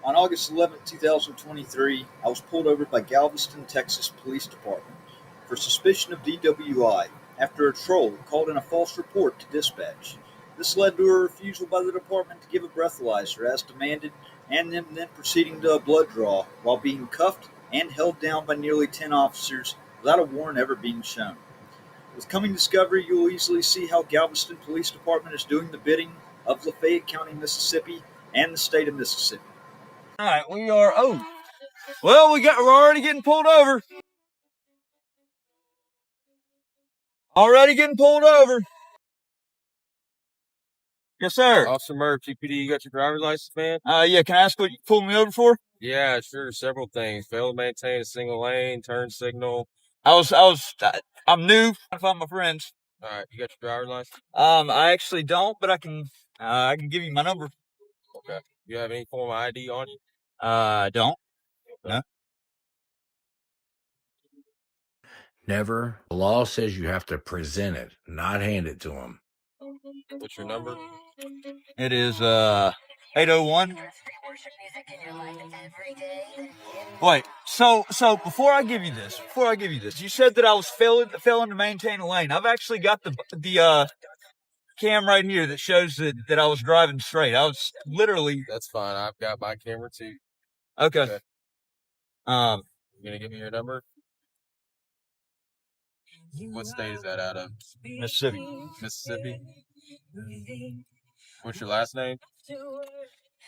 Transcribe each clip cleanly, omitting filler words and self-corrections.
On August 11, 2023, I was pulled over by Galveston, Texas Police Department for suspicion of DWI after a troll called in a false report to dispatch. This led to a refusal by the department to give a breathalyzer as demanded, and them then proceeding to a blood draw while being cuffed and held down by nearly 10 officers without a warrant ever being shown. With coming discovery, you will easily see how Galveston Police Department is doing the bidding of Lafayette County, Mississippi, and the state of Mississippi. All right, we are. Oh, well, we're already getting pulled over. Already getting pulled over. Yes, sir. Officer Murph, GPD, you got your driver's license, man? Yeah. Can I ask what you pulled me over for? Yeah, sure. Several things. Fail to maintain a single lane, turn signal. I'm new. I found my friends. All right, you got your driver's license? I actually don't, but I can give you my number. Okay. You have any form of ID on you? I don't. No. Never. The law says you have to present it, not hand it to them. What's your number? It is 801. Wait. So before I give you this, you said that I was failing to maintain a lane. I've actually got the cam right here that shows that I was driving straight. I was literally. That's fine. I've got my camera too. Okay. You gonna give me your number? What state is that out of? Mississippi. Mississippi. What's your last name?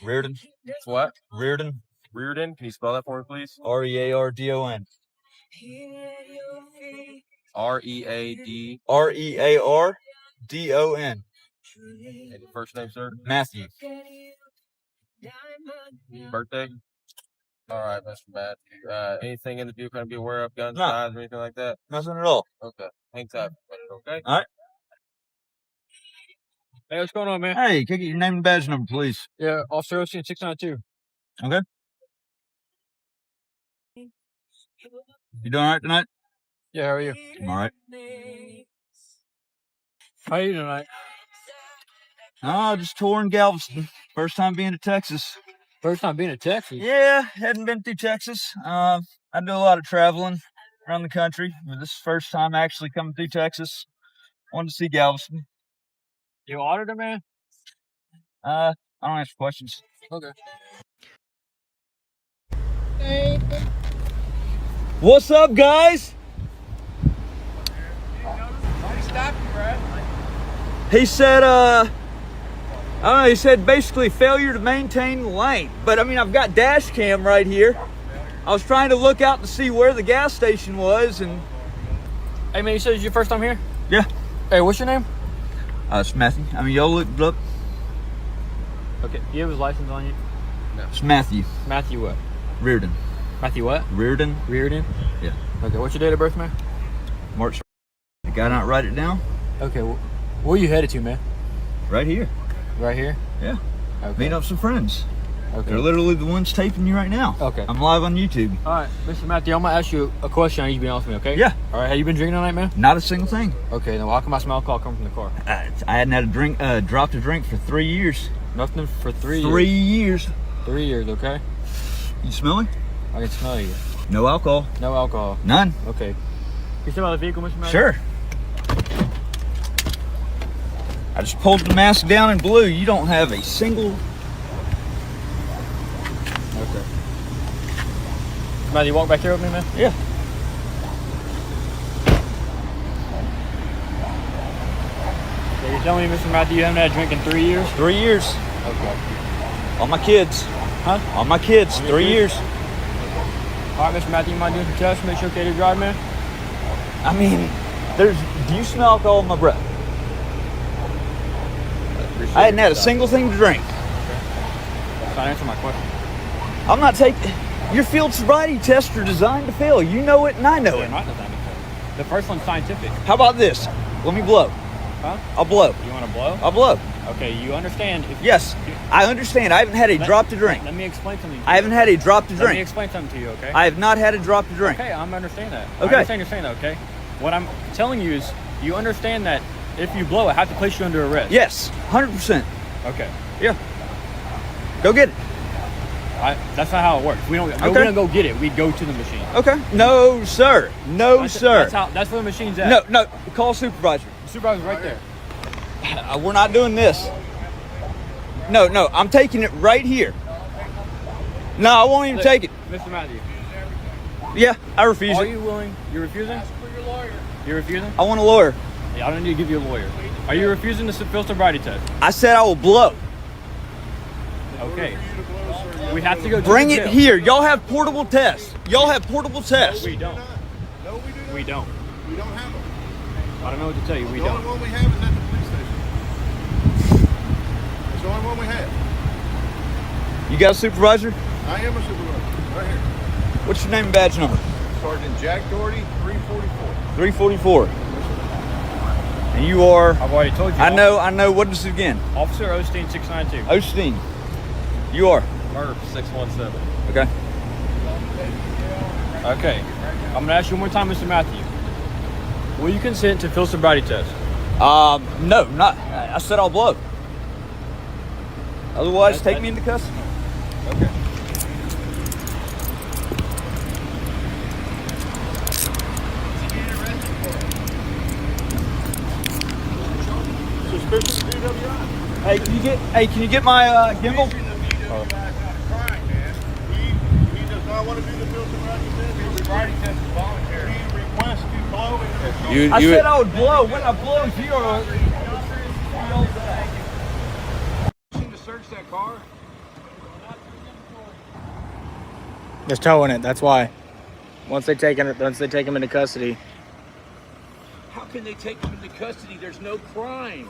Reardon. It's what? Reardon. Reardon. Can you spell that for me, please? Reardon. R-E-A-D. Reardon. And your first name, sir? Matthew. Birthday? All right, Mr. Matthew. Anything in the vehicle going to be aware of? Guns, No. knives, or anything like that? Nothing at all. Okay. Hang tight. Okay? All right. Hey, what's going on, man? Hey, can I get your name and badge number, please? Yeah, Officer Osteen, 692. Okay. You doing all right tonight? Yeah, how are you? I'm all right. How are you tonight? Oh, just touring Galveston. First time being to Texas. First time being in Texas? Yeah, hadn't been through Texas. I do a lot of traveling around the country, but this is the first time actually coming through Texas. Wanted to see Galveston. You auditor, man? I don't answer questions. Okay. What's up, guys? He said, I don't know, he said basically failure to maintain the lane. But I mean, I've got dash cam right here. I was trying to look out to see where the gas station was, and... Hey, man, you said it's your first time here? Yeah. Hey, what's your name? It's Matthew. I mean, y'all look. Okay, you have his license on you? No. It's Matthew. Matthew what? Reardon. Matthew what? Reardon. Reardon? Yeah. Okay, what's your date of birth, man? March. The guy not write it down? Okay, where you headed to, man? Right here. Right here? Yeah. Okay. Meet up some friends. Okay. They're literally the ones taping you right now. Okay. I'm live on YouTube. All right, Mr. Matthew, I'm going to ask you a question. I need you to be honest with me, okay? Yeah. All right, have you been drinking tonight, man? Not a single thing. Okay, then how come I smell alcohol coming from the car? I hadn't had a drink, dropped a drink for 3 years. Nothing for 3 years? 3 years. 3 years, okay? You smell me? I can smell you. No alcohol. No alcohol. None. Okay. Can you step out of the vehicle, Mr. Matthew? Sure. I just pulled the mask down in blue. You don't have a single... Okay. Matthew, walk back here with me, man? Yeah. So you're telling me, Mr. Matthew, you haven't had a drink in 3 years? 3 years. Okay. All my kids. Huh? All my kids. 3 years. All right, Mr. Matthew, you mind doing some tests? Make sure you're okay to drive, man? I mean, do you smell alcohol in my breath? I hadn't had a single thing to drink. That's not answering my question. I'm not taking... Your field sobriety tests are designed to fail. You know it and I know They're it. not designed to fail. The first one's scientific. How about this? Let me blow. Huh? I'll blow. You want to blow? I'll blow. Okay, you understand. Yes, I understand. I haven't had a drop to drink. Let me explain something to you. I haven't had a drop to Let me drink. explain something to you, okay? I have not had a drop to drink. Okay, I understand that. Okay. I understand you're saying that, okay? What I'm telling you is, you understand that if you blow, I have to place you under arrest. Yes, 100%. Okay. Yeah. Go get it. That's not how it works. We don't go get it. We go to the machine. Okay. No, sir. No, sir. That's where the machine's at. No. Call supervisor. The supervisor's right there. We're not doing this. No. I'm taking it right here. No, I won't even take it. Mr. Matthew. Yeah, I refuse Are it. you willing? You're refusing? Ask for your lawyer. You're refusing? I want a lawyer. Yeah, I don't need to give you a lawyer. Are you refusing the field sobriety test? I said I will blow. Okay. We have to go to Bring the it jail. here. Y'all have portable tests. Y'all have portable tests. We don't. No, we do not. We don't. We don't have them. I don't know what to tell you. We The only don't. one we have is at the police station. That's the only one we have. You got a supervisor? I am a supervisor. Right here. What's your name and badge number? Sergeant Jack Doherty, 344. 344. And you are? I've already told you. I know. What is it again? Officer Osteen 692. Osteen. You are? Murph 617. Okay. Okay. I'm going to ask you one more time, Mr. Matthew. Will you consent to field sobriety test? No, not. I said I'll blow. Otherwise, take me into custody. Okay. Suspicious of DWI. Hey, can you get my gimbal? Crime, man. He does not want to do the field sobriety test. The sobriety test is voluntary. He requests to blow in the I said I would blow. When I blow, zero. to search that car. They're towing it. That's why. Once they take him into custody. How can they take him into custody? There's no crime.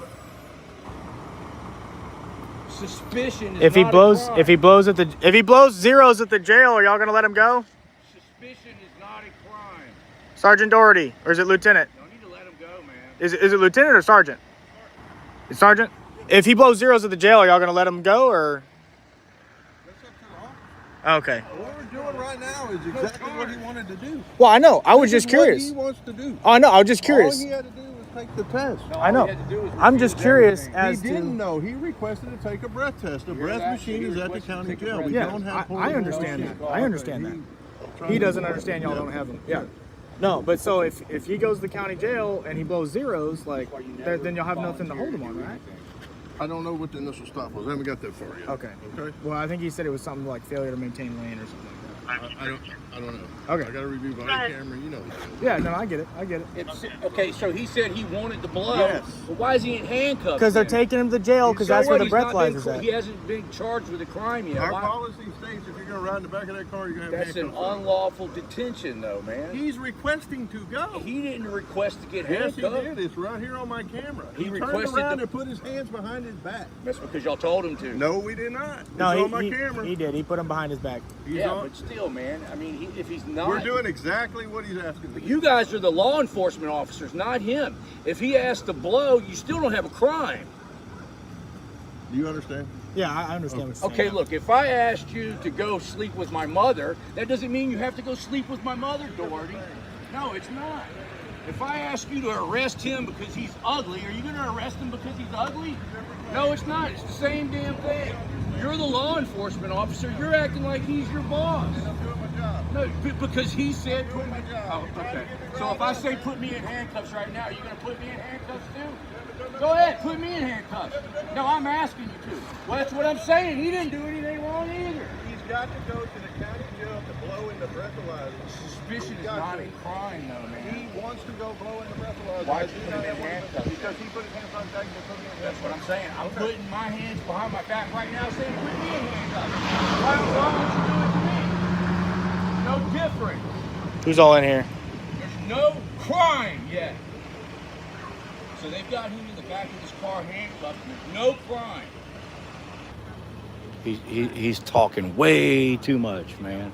Suspicion is If he not blows, a crime. if he blows zeros at the jail, are y'all gonna let him go, Suspicion is not a crime. Sergeant Doherty, or is it Lieutenant? Don't need to let him go, man. Is it Lieutenant or Sergeant? It's Sergeant. If he blows zeros at the jail, are y'all gonna let him go, or? Okay. What we're doing right now is exactly what he wanted to do. Well, I know. I was This just is what curious. he wants to do. Oh, I know. I was just curious. All he had to do was take the test. I know. I'm just curious as He didn't to. know. He requested to take a breath test. A breath machine is at the county jail. We Yeah, don't have I portable understand machines. that. I understand that. He doesn't understand y'all don't have them. Yeah. No, but so if he goes to the county jail and he blows zeros, like then you'll have nothing to hold him on, right? I don't know what the initial stop was. I haven't got that far yet. Okay. Okay. Well, I think he said it was something like failure to maintain lane or something like I don't know. Okay. I got to review body camera. You know. that. Yeah, no, I get it. Okay, so he said he wanted to blow. Yes. But why is he in handcuffs? Because they're then? taking him to jail because So that's where what? the He's not been breathalyzer's cr- at. He hasn't been charged with a crime yet. Our Why? policy states if you're going to ride in the back of that car, you're going to have That's an handcuffs on. unlawful detention, though, man. He's requesting to go. He didn't request to get Yes, he handcuffed. did. It's right here on my camera. He He turned requested around to- and put his hands behind his back. That's because y'all told him to. No, we did not. No, it's on my he camera. did. He put him behind his back. He's Yeah, on. but still, man. I mean, if he's not, We're doing exactly what he's asking. But you guys are the law enforcement officers, not him. If he asks to blow, you still don't have a crime. Do you understand? Yeah, I understand what you're Okay, saying. look, if I asked you to go sleep with my mother, that doesn't mean you have to go sleep with my mother, Doherty. No, it's not. If I ask you to arrest him because he's ugly, are you going to arrest him because he's ugly? No, it's not. It's the same damn thing. You're the law enforcement officer. You're acting like he's your boss. I'm doing my job. No, because he said put me. Oh, okay. So if I say put me in handcuffs right now, are you going to put me in handcuffs too? Go ahead, put me in handcuffs. No, I'm asking you to. Well, that's what I'm saying. He didn't do anything wrong either. He's got to go to the county jail to blow in the breathalyzer. Suspicion is not a crime, though, man. He wants to go blow in the breathalyzer. Why Does is he he not putting him in have one? handcuffs? Because he put his hands on Jack and put me in That's what I'm handcuffs. saying. I'm putting my hands behind my back right now saying put me in handcuffs. Why won't you do it to me? No different. Who's all in here? There's no crime yet. So they've got him in the back of this car handcuffed. There's no crime. He's talking way too much, man.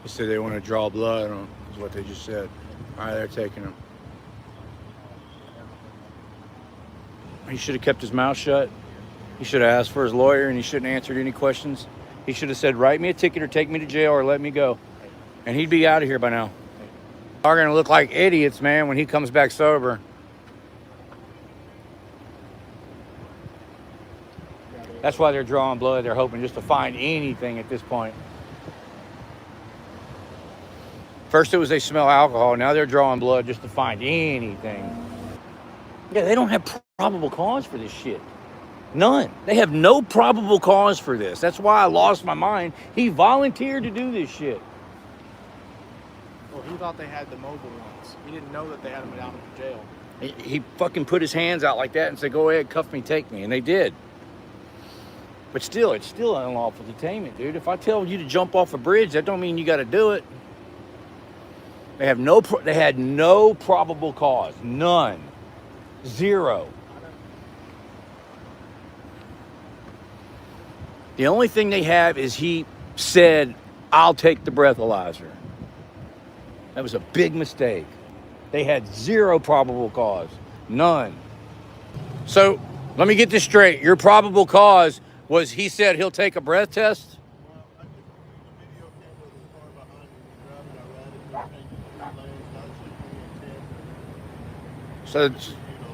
They said they want to draw blood on him, is what they just said. All right, they're taking him. He should have kept his mouth shut. He should have asked for his lawyer, and he shouldn't have answered any questions. He should have said, write me a ticket or take me to jail or let me go. And he'd be out of here by now. Are going to look like idiots, man, when he comes back sober. That's why they're drawing blood. They're hoping just to find anything at this point. First it was they smell alcohol. Now they're drawing blood just to find anything. Yeah, they don't have probable cause for this shit. None. They have no probable cause for this. That's why I lost my mind. He volunteered to do this shit. Well, he thought they had the mobile ones. He didn't know that they had them down in the jail. He fucking put his hands out like that and said, go ahead, cuff me, take me. And they did. But still, it's still unlawful detainment, dude. If I tell you to jump off a bridge, that don't mean you got to do it. They had no probable cause. None. Zero. The only thing they have is he said, I'll take the breathalyzer. That was a big mistake. They had zero probable cause. None. So let me get this straight. Your probable cause was he said he'll take a breath test?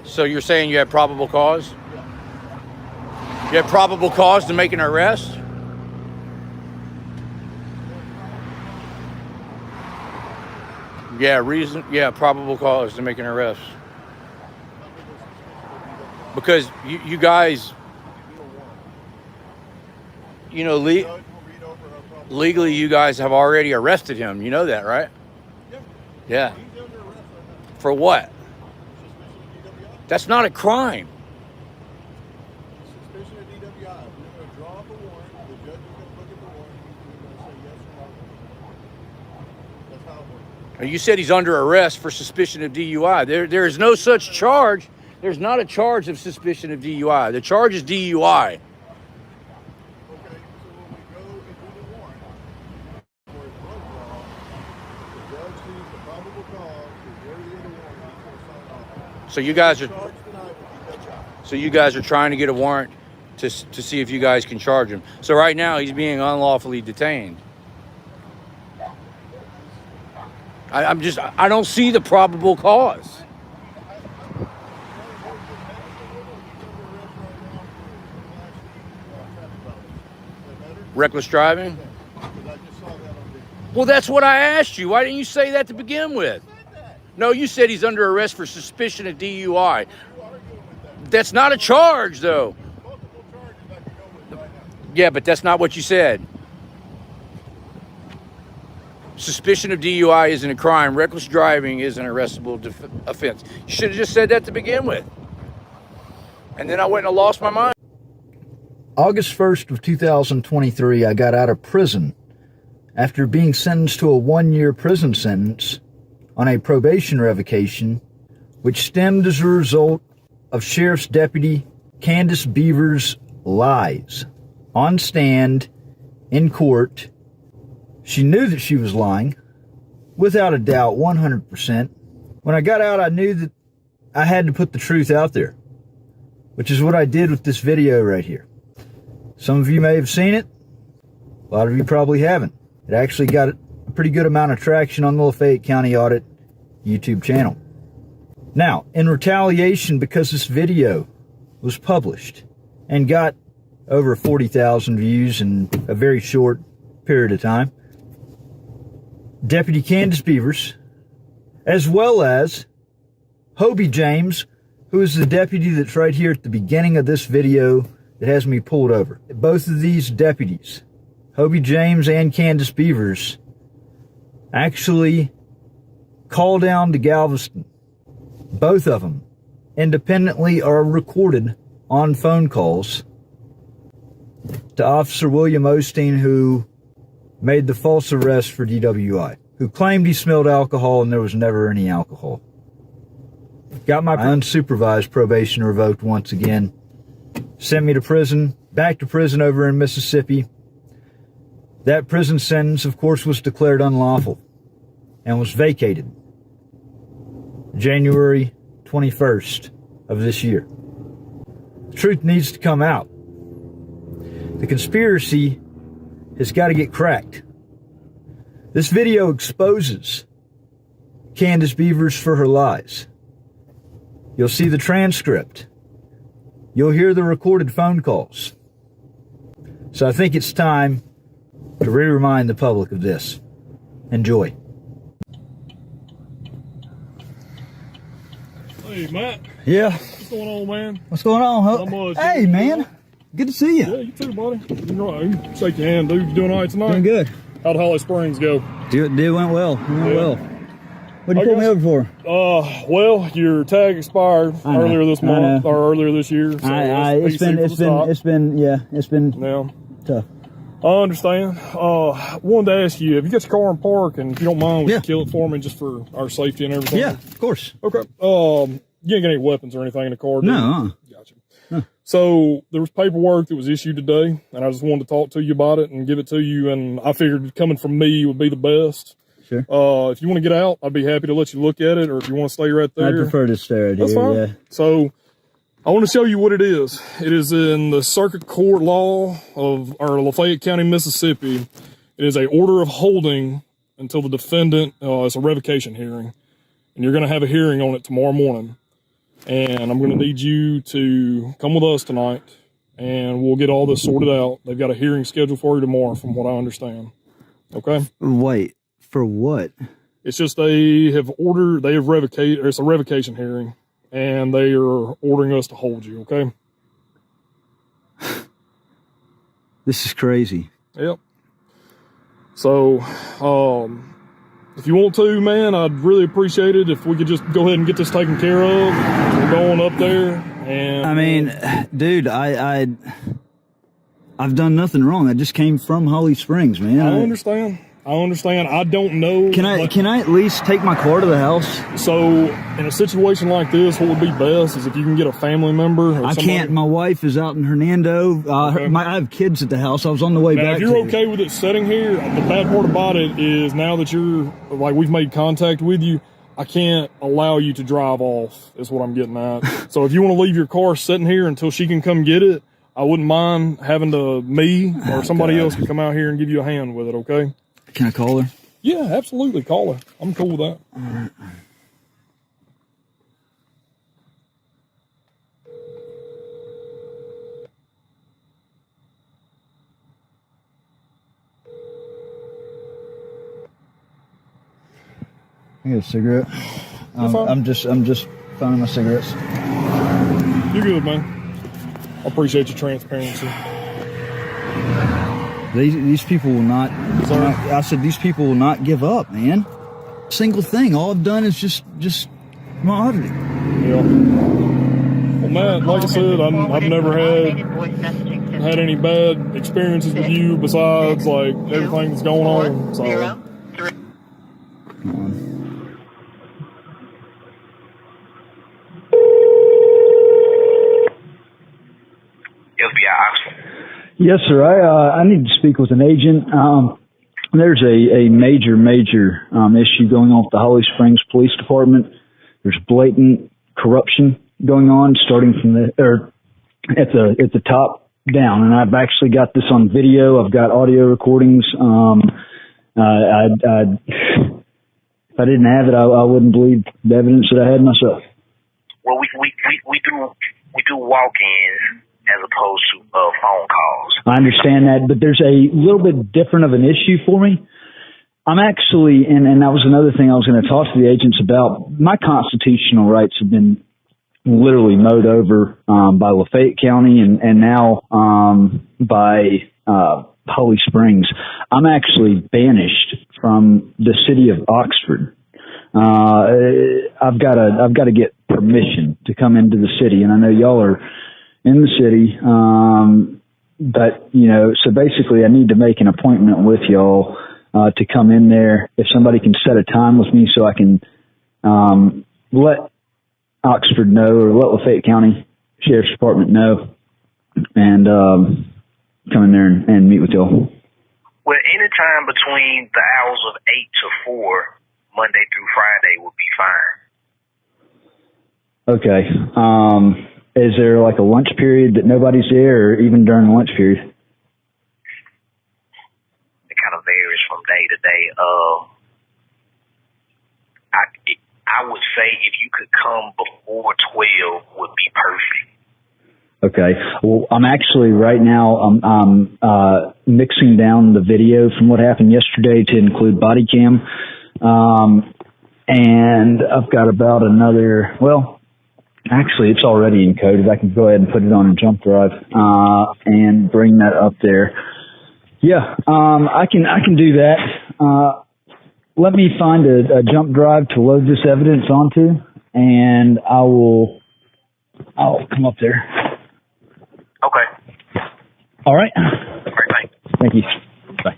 So you're saying you had probable cause? You had probable cause to make an arrest? Yeah, probable cause to make an arrest. Because you guys, you know, legally you guys have already arrested him. You know that, right? Yeah. For what? That's not a crime. Suspicion of DWI. We're going to draw up a warrant. The judge is going to look at the warrant. He's going to say yes or no. That's how it works. You said he's under arrest for suspicion of DUI. There is no such charge. There's not a charge of suspicion of DUI. The charge is DUI. Okay, so when we go and do the warrant for a blood draw, the judge sees the probable cause, the area of the warrant, he's going to sign off. So you guys are. Charged tonight with DWI. So you guys are trying to get a warrant to see if you guys can charge him. So right now he's being unlawfully detained. I don't see the probable cause. Reckless driving? Well, that's what I asked you. Why didn't you say that to begin with? No, you said he's under arrest for suspicion of DUI. That's not a charge, though. Yeah, but that's not what you said. Suspicion of DUI isn't a crime. Reckless driving is an arrestable offense. You should have just said that to begin with. And then I went and lost my mind. August 1st of 2023, I got out of prison after being sentenced to a 1-year prison sentence on a probation revocation, which stemmed as a result of Sheriff's Deputy Candace Beaver's lies. On stand, in court, she knew that she was lying, without a doubt, 100%. When I got out, I knew that I had to put the truth out there, which is what I did with this video right here. Some of you may have seen it. A lot of you probably haven't. It actually got a pretty good amount of traction on the Lafayette County Audit YouTube channel. Now, in retaliation, because this video was published and got over 40,000 views in a very short period of time, Deputy Candace Beavers, as well as Hobie James, who is the deputy that's right here at the beginning of this video that has me pulled over. Both of these deputies, Hobie James and Candace Beavers, actually called down to Galveston. Both of them independently are recorded on phone calls to Officer William Osteen, who made the false arrest for DWI, who claimed he smelled alcohol and there was never any alcohol. Got my unsupervised probation revoked once again. Sent me to prison, back to prison over in Mississippi. That prison sentence, of course, was declared unlawful and was vacated January 21st of this year. The truth needs to come out. The conspiracy has got to get cracked. This video exposes Candace Beavers for her lies. You'll see the transcript. You'll hear the recorded phone calls. So I think it's time to remind the public of this. Enjoy. Hey, Matt. Yeah. What's going on, man? What's going on, Not much. Hey, man. Good to see you. Yeah, you too, buddy. You're right. You can shake your hand, dude. You doing all right tonight? Doing good. How'd Holly Springs go? It went well. It went well. What'd you pull me over for? Well, your tag expired earlier this month or earlier this year. So it's been tough. I understand. Wanted to ask you, have you got your car in park, and if you don't mind, would you kill it for me just for our safety and everything? Yeah, of course. Okay. You ain't got any weapons or anything in the car, do you? No. Gotcha. So there was paperwork that was issued today, and I just wanted to talk to you about it and give it to you, and I figured coming from me would be the best. Sure. If you want to get out, I'd be happy to let you look at it, or if you want to stay right there. I'd prefer to stay right That's here, fine. yeah. So I want to show you what it is. It is in the Circuit Court Law of Lafayette County, Mississippi. It is a order of holding until the defendant, it's a revocation hearing, and you're going to have a hearing on it tomorrow morning. And I'm going to need you to come with us tonight, and we'll get all this sorted out. They've got a hearing scheduled for you tomorrow, from what I understand. Okay? Wait, for what? It's just they have revocated, it's a revocation hearing, and they are ordering us to hold you, okay? This is crazy. Yep. So, if you want to, man, I'd really appreciate it if we could just go ahead and get this taken care of. We're going up there, and... I mean, dude, I've done nothing wrong. I just came from Holly Springs, man. I understand. I don't know. Can I at least take my car to the house? So, in a situation like this, what would be best is if you can get a family member or somebody. I can't. My wife is out in Hernando. Okay. I have kids at the house. I was on the way now, back. If you're okay with it sitting here, the bad part about it is now that we've made contact with you, I can't allow you to drive off, is what I'm getting at. So if you want to leave your car sitting here until she can come get it, I wouldn't mind having me or somebody else to come out here and give you a hand with it, okay? Can I call her? Yeah, absolutely. Call her. I'm cool with that. All right. I got a cigarette. I'm just finding my cigarettes. You're good, man. I appreciate your transparency. These people will not. I said these people will not give up, man. Single thing. All I've done is just my auditing. Yeah. Well, Matt, like I said, I've never had any bad experiences with you besides like everything that's going on. So. Come on. Yes, sir. I need to speak with an agent. There's a major issue going on with the Holly Springs Police Department. There's blatant corruption going on, starting from at the top down. And I've actually got this on video. I've got audio recordings. If I didn't have it, I wouldn't believe the evidence that I had myself. Well, we do walk-ins as opposed to phone calls. I understand that, but there's a little bit different of an issue for me. I'm actually, and that was another thing I was going to talk to the agents about. My constitutional rights have been literally mowed over by Lafayette County and now by Holly Springs. I'm actually banished from the city of Oxford. I've got to get permission to come into the city, and I know y'all are in the city, but so basically I need to make an appointment with y'all to come in there. If somebody can set a time with me so I can let Oxford know, or let Lafayette County Sheriff's Department know, and come in there and meet with y'all. Well, any time between the hours of 8 to 4, Monday through Friday would be fine. Okay. Is there like a lunch period that nobody's there, or even during the lunch period? It kind of varies from day to day. I would say if you could come before 12 would be perfect. Okay. Well, I'm actually right now, I'm mixing down the video from what happened yesterday to include body cam. And I've got about another, well, actually it's already encoded. I can go ahead and put it on a jump drive, and bring that up there. Yeah. I can do that. Let me find a jump drive to load this evidence onto, and I'll come up there. Okay. All right. All right, thanks. Thank you. Bye.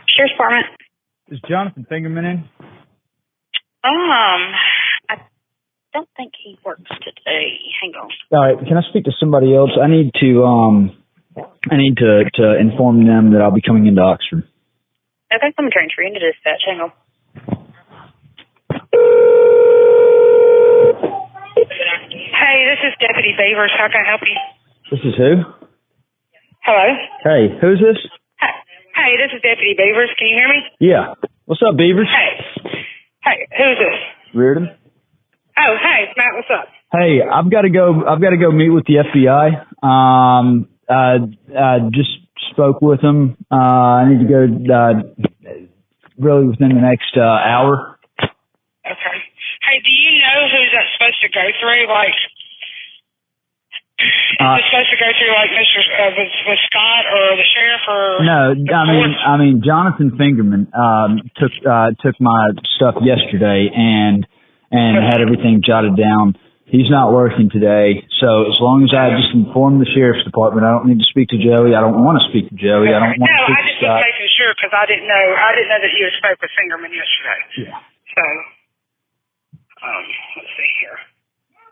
Sheriff's Department. Is Jonathan Fingerman in? I don't think he works today. Hang on. All right. Can I speak to somebody else? I need to inform them that I'll be coming into Oxford. Okay, I'm transferring into dispatch. Hang on. Hey, this is Deputy Beavers. How can I help you? This is who? Hello? Hey, who's this? Hey, this is Deputy Beavers. Can you hear me? Yeah. What's up, Beavers? Hey, who's this? Reardon. Oh, hey, Matt, what's up? Hey, I've got to go meet with the FBI. Just spoke with them. I need to go really within the next hour. Okay. Hey, do you know who that's supposed to go through? Like, is it supposed to go through like Mr. With Scott or the sheriff or? No, I mean Jonathan Fingerman took my stuff yesterday and had everything jotted down. He's not working today, so as long as I just inform the sheriff's department, I don't need to speak to Joey. I don't want to speak to Joey. I don't want to speak to Scott. No, I just was making sure because I didn't know that you had spoke with Fingerman yesterday. Yeah. So, let's see here.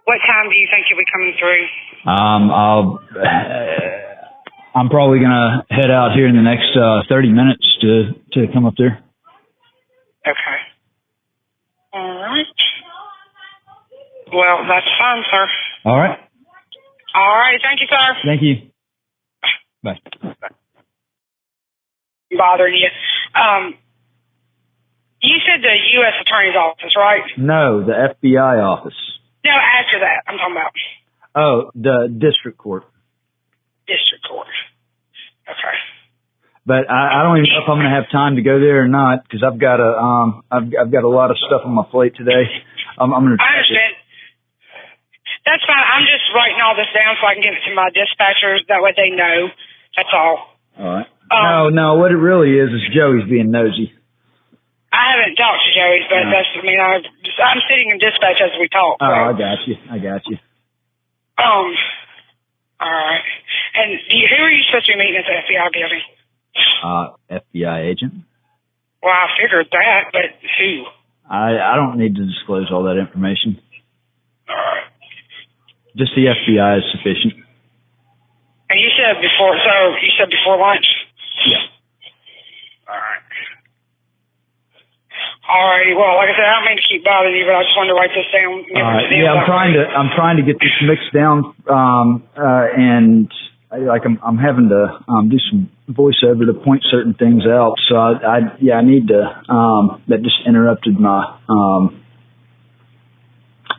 What time do you think you'll be coming through? I'm probably gonna head out here in the next 30 minutes to come up there. Okay. All right. Well, that's fine, sir. All right. All right. Thank you, sir. Thank you. Bye. Bothering you. You said the U.S. Attorney's Office, right? No, the FBI office. No, after that, I'm talking about. Oh, the district court. District court. Okay. But I don't even know if I'm going to have time to go there or not because I've got a lot of stuff on my plate today. I'm going to. I understand. That's fine. I'm just writing all this down so I can give it to my dispatchers. That way they know. That's all. All right. No. What it really is Joey's being nosy. I haven't talked to Joey, but I'm sitting in dispatch as we talk. Oh, I got you. All right. And who are you supposed to be meeting at the FBI building? FBI agent. Well, I figured that, but who? I don't need to disclose all that information. All right. Just the FBI is sufficient. And you said before lunch? Yeah. All right. Alrighty, well, like I said, I don't mean to keep bothering you, but I just wanted to write this down. Yeah, I'm trying to get this mixed down, and I'm having to do some voiceover to point certain things out. So I need to. That just interrupted my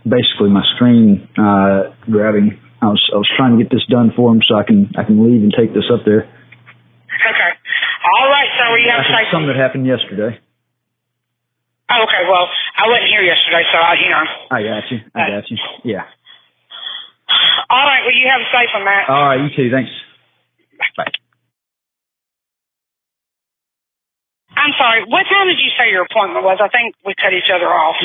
basically my screen grabbing. I was trying to get this done for him so I can leave and take this up there. Okay. All right, so you have to something that happened yesterday. Oh, okay, well, I wasn't here yesterday, so I got you. Yeah. All right, well, you have a safe one, Matt. All right, you too. Thanks. Bye. I'm sorry. What time did you say your appointment was? I think we cut each other off.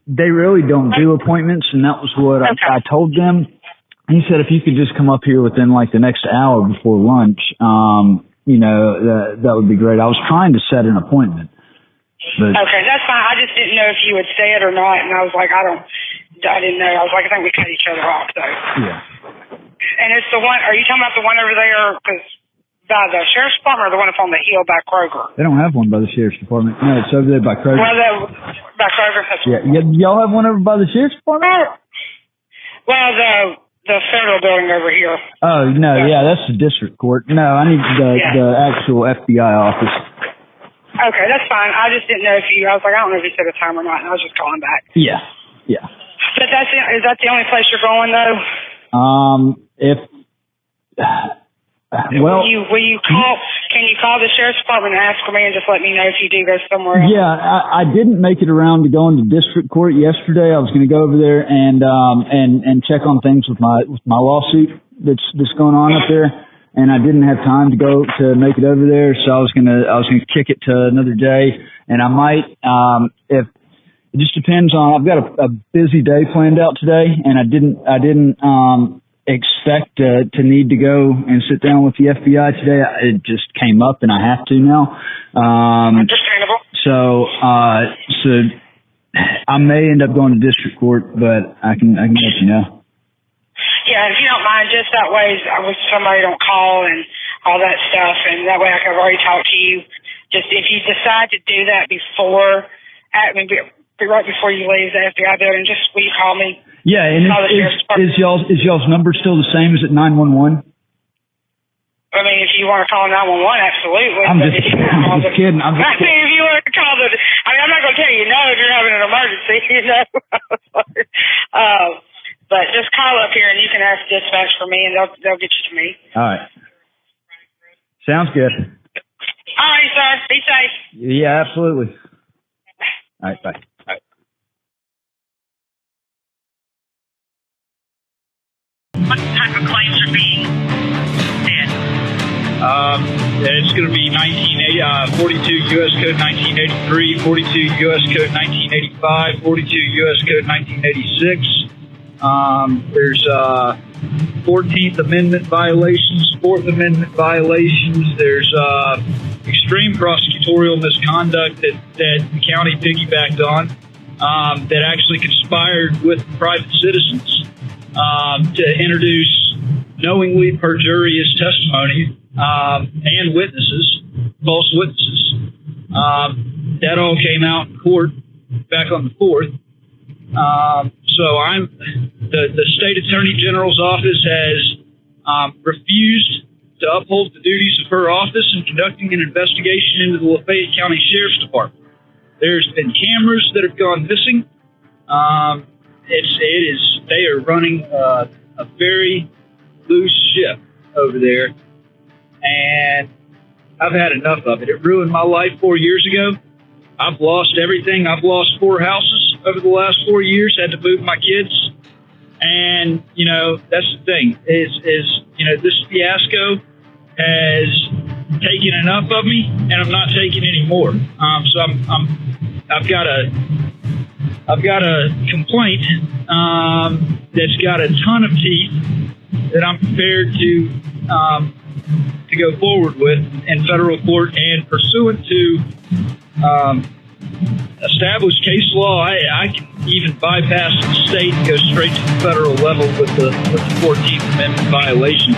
They really don't do appointments, and that was what I told them. He said if you could just come up here within like the next hour before lunch, that would be great. I was trying to set an appointment. But, okay, that's fine. I just didn't know if you would say it or not, and I was like, I didn't know. I was like, I think we cut each other off, though. Yeah. And it's the one, are you talking about the one over there? Because by the sheriff's department or the one up on the hill by Kroger? They don't have one by the sheriff's department. No, it's over there by Kroger. Well, by Kroger. Yeah, y'all have one over by the sheriff's department? Well, the federal building over here. Oh, no, yeah, that's the district court. No, I need the actual FBI office. Okay, that's fine. I just didn't know if I was like, I don't know if you said a time or not, and I was just calling back. Yeah. But is that the only place you're going, though? Will you call? Can you call the sheriff's department and ask for me and just let me know if you do go somewhere else? Yeah, I didn't make it around to going to district court yesterday. I was going to go over there and check on things with my lawsuit that's going on up there, and I didn't have time to go to make it over there, so I was gonna kick it to another day, and I might if. It just depends on. I've got a busy day planned out today, and I didn't expect to need to go and sit down with the FBI today. It just came up, and I have to now. Understandable. So I may end up going to district court, but I can let you know. Yeah, if you don't mind, just that way, somebody don't call and all that stuff, and that way I can already talk to you. Just if you decide to do that right before you leave the FBI building, just will you call me? Yeah, and is y'all's number still the same as at 911? I mean, if you want to call 911, absolutely. I'm just kidding. If you want to call I'm not going to tell you no if you're having an emergency, but just call up here and you can ask dispatch for me and they'll get you to me. All right. Sounds good. All right, sir. Be safe. Yeah, absolutely. All right, bye. What type of claims are being dead? It's going to be 42 U.S. Code 1983, 42 U.S. Code 1985, 42 U.S. Code 1986. There's 14th Amendment violations, 4th Amendment violations. There's extreme prosecutorial misconduct that the county piggybacked on that actually conspired with private citizens to introduce knowingly perjurious testimony and false witnesses. That all came out in court back on the 4th. So the state attorney general's office has refused to uphold the duties of her office in conducting an investigation into the Lafayette County Sheriff's Department. There's been cameras that have gone missing. They are running a very loose ship over there, and I've had enough of it. It ruined my life 4 years ago. I've lost everything. I've lost 4 houses over the last 4 years, had to move my kids. And, that's the thing is, this fiasco has taken enough of me and I'm not taking any more. So I've got a complaint, that's got a ton of teeth that I'm prepared to go forward with in federal court, and pursuant to, established case law, I can even bypass the state and go straight to the federal level with the 14th Amendment violation.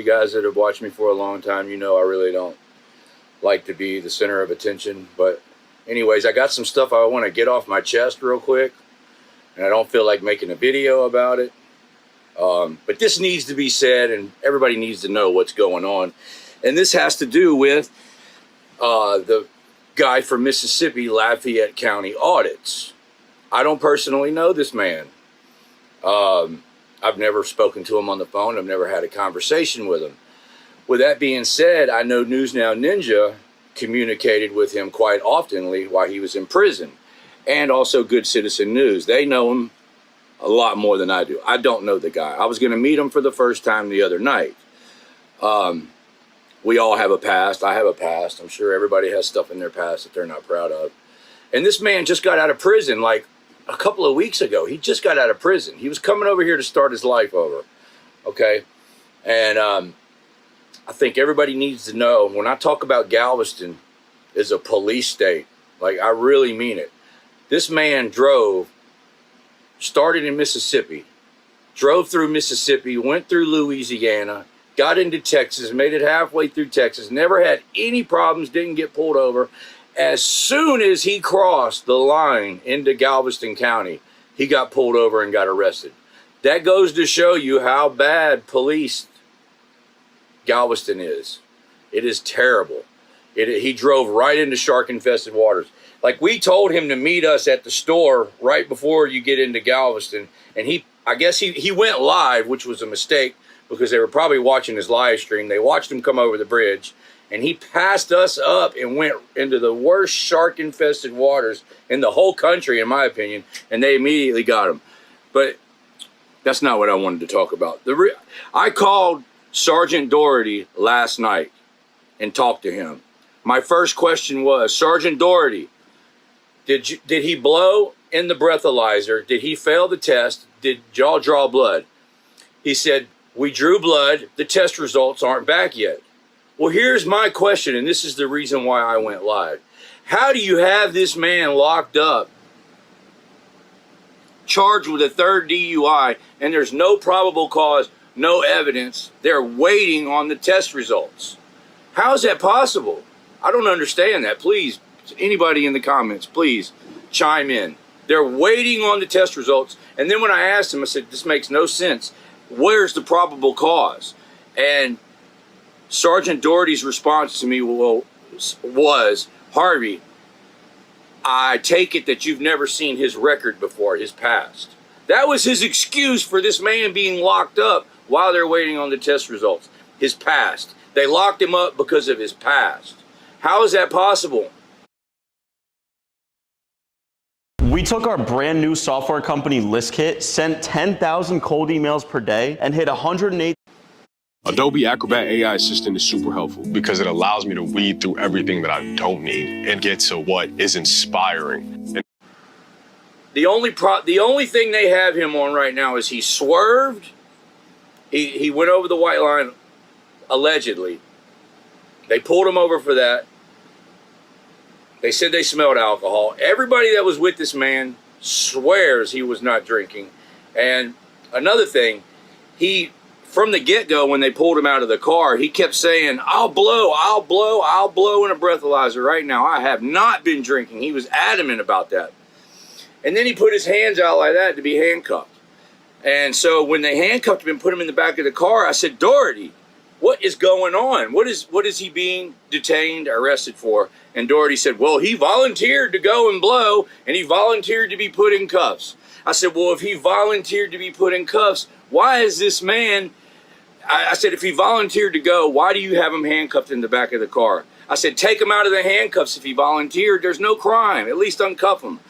Guys that have watched me for a long time, I really don't like to be the center of attention. But anyways, I got some stuff I want to get off my chest real quick. and I don't feel like making a video about it. But this needs to be said, and everybody needs to know what's going on. And this has to do with the guy from Mississippi, Lafayette County Audits. I don't personally know this man. I've never spoken to him on the phone. I've never had a conversation with him. With that being said, I know News Now Ninja communicated with him quite oftenly while he was in prison, and also Good Citizen News. They know him a lot more than I do. I don't know the guy. I was going to meet him for the first time the other night. We all have a past. I have a past. I'm sure everybody has stuff in their past that they're not proud of. And this man just got out of prison like a couple of weeks ago. He just got out of prison. He was coming over here to start his life over. Okay? And I think everybody needs to know, when I talk about Galveston as a police state, like, I really mean it. This man started in Mississippi, drove through Mississippi, went through Louisiana, got into Texas, made it halfway through Texas, never had any problems, didn't get pulled over. As soon as he crossed the line into Galveston County, he got pulled over and got arrested. That goes to show you how bad police Galveston is. It is terrible. He drove right into shark-infested waters. Like, we told him to meet us at the store right before you get into Galveston, and I guess he went live, which was a mistake, because they were probably watching his live stream. They watched him come over the bridge, and he passed us up and went into the worst shark-infested waters in the whole country, in my opinion, and they immediately got him. But that's not what I wanted to talk about. I called Sergeant Doherty last night and talked to him. My first question was, Sergeant Doherty, did he blow in the breathalyzer? Did he fail the test? Did y'all draw blood? He said, we drew blood. The test results aren't back yet. Well, here's my question, and this is the reason why I went live. How do you have this man locked up, charged with a third DUI, and there's no probable cause, no evidence? They're waiting on the test results. How is that possible? I don't understand that. Please, anybody in the comments, please chime in. They're waiting on the test results. And then when I asked him, I said, this makes no sense. Where's the probable cause? And Sergeant Doherty's response to me was, Harvey, I take it that you've never seen his record before, his past. That was his excuse for this man being locked up while they're waiting on the test results. His past. They locked him up because of his past. How is that possible? We took our brand new software company ListKit, sent 10,000 cold emails per day, and hit 108. Adobe Acrobat AI Assistant is super helpful because it allows me to weed through everything that I don't need and get to what is inspiring. The only thing they have him on right now is he swerved. He went over the white line, allegedly. They pulled him over for that. They said they smelled alcohol. Everybody that was with this man swears he was not drinking. And another thing, from the get-go, when they pulled him out of the car, he kept saying, I'll blow in a breathalyzer right now. I have not been drinking. He was adamant about that. And then he put his hands out like that to be handcuffed. And so when they handcuffed him and put him in the back of the car, I said, Doherty, what is going on? What is he being detained, arrested for? And Doherty said, well, he volunteered to go and blow, and he volunteered to be put in cuffs. I said, well, if he volunteered to be put in cuffs, why is this man... I said, if he volunteered to go, why do you have him handcuffed in the back of the car? I said, take him out of the handcuffs. If he volunteered, there's no crime. At least uncuff him.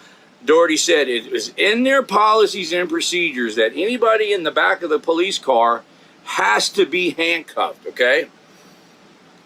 Doherty said it was in their policies and procedures that anybody in the back of the police car has to be handcuffed, okay?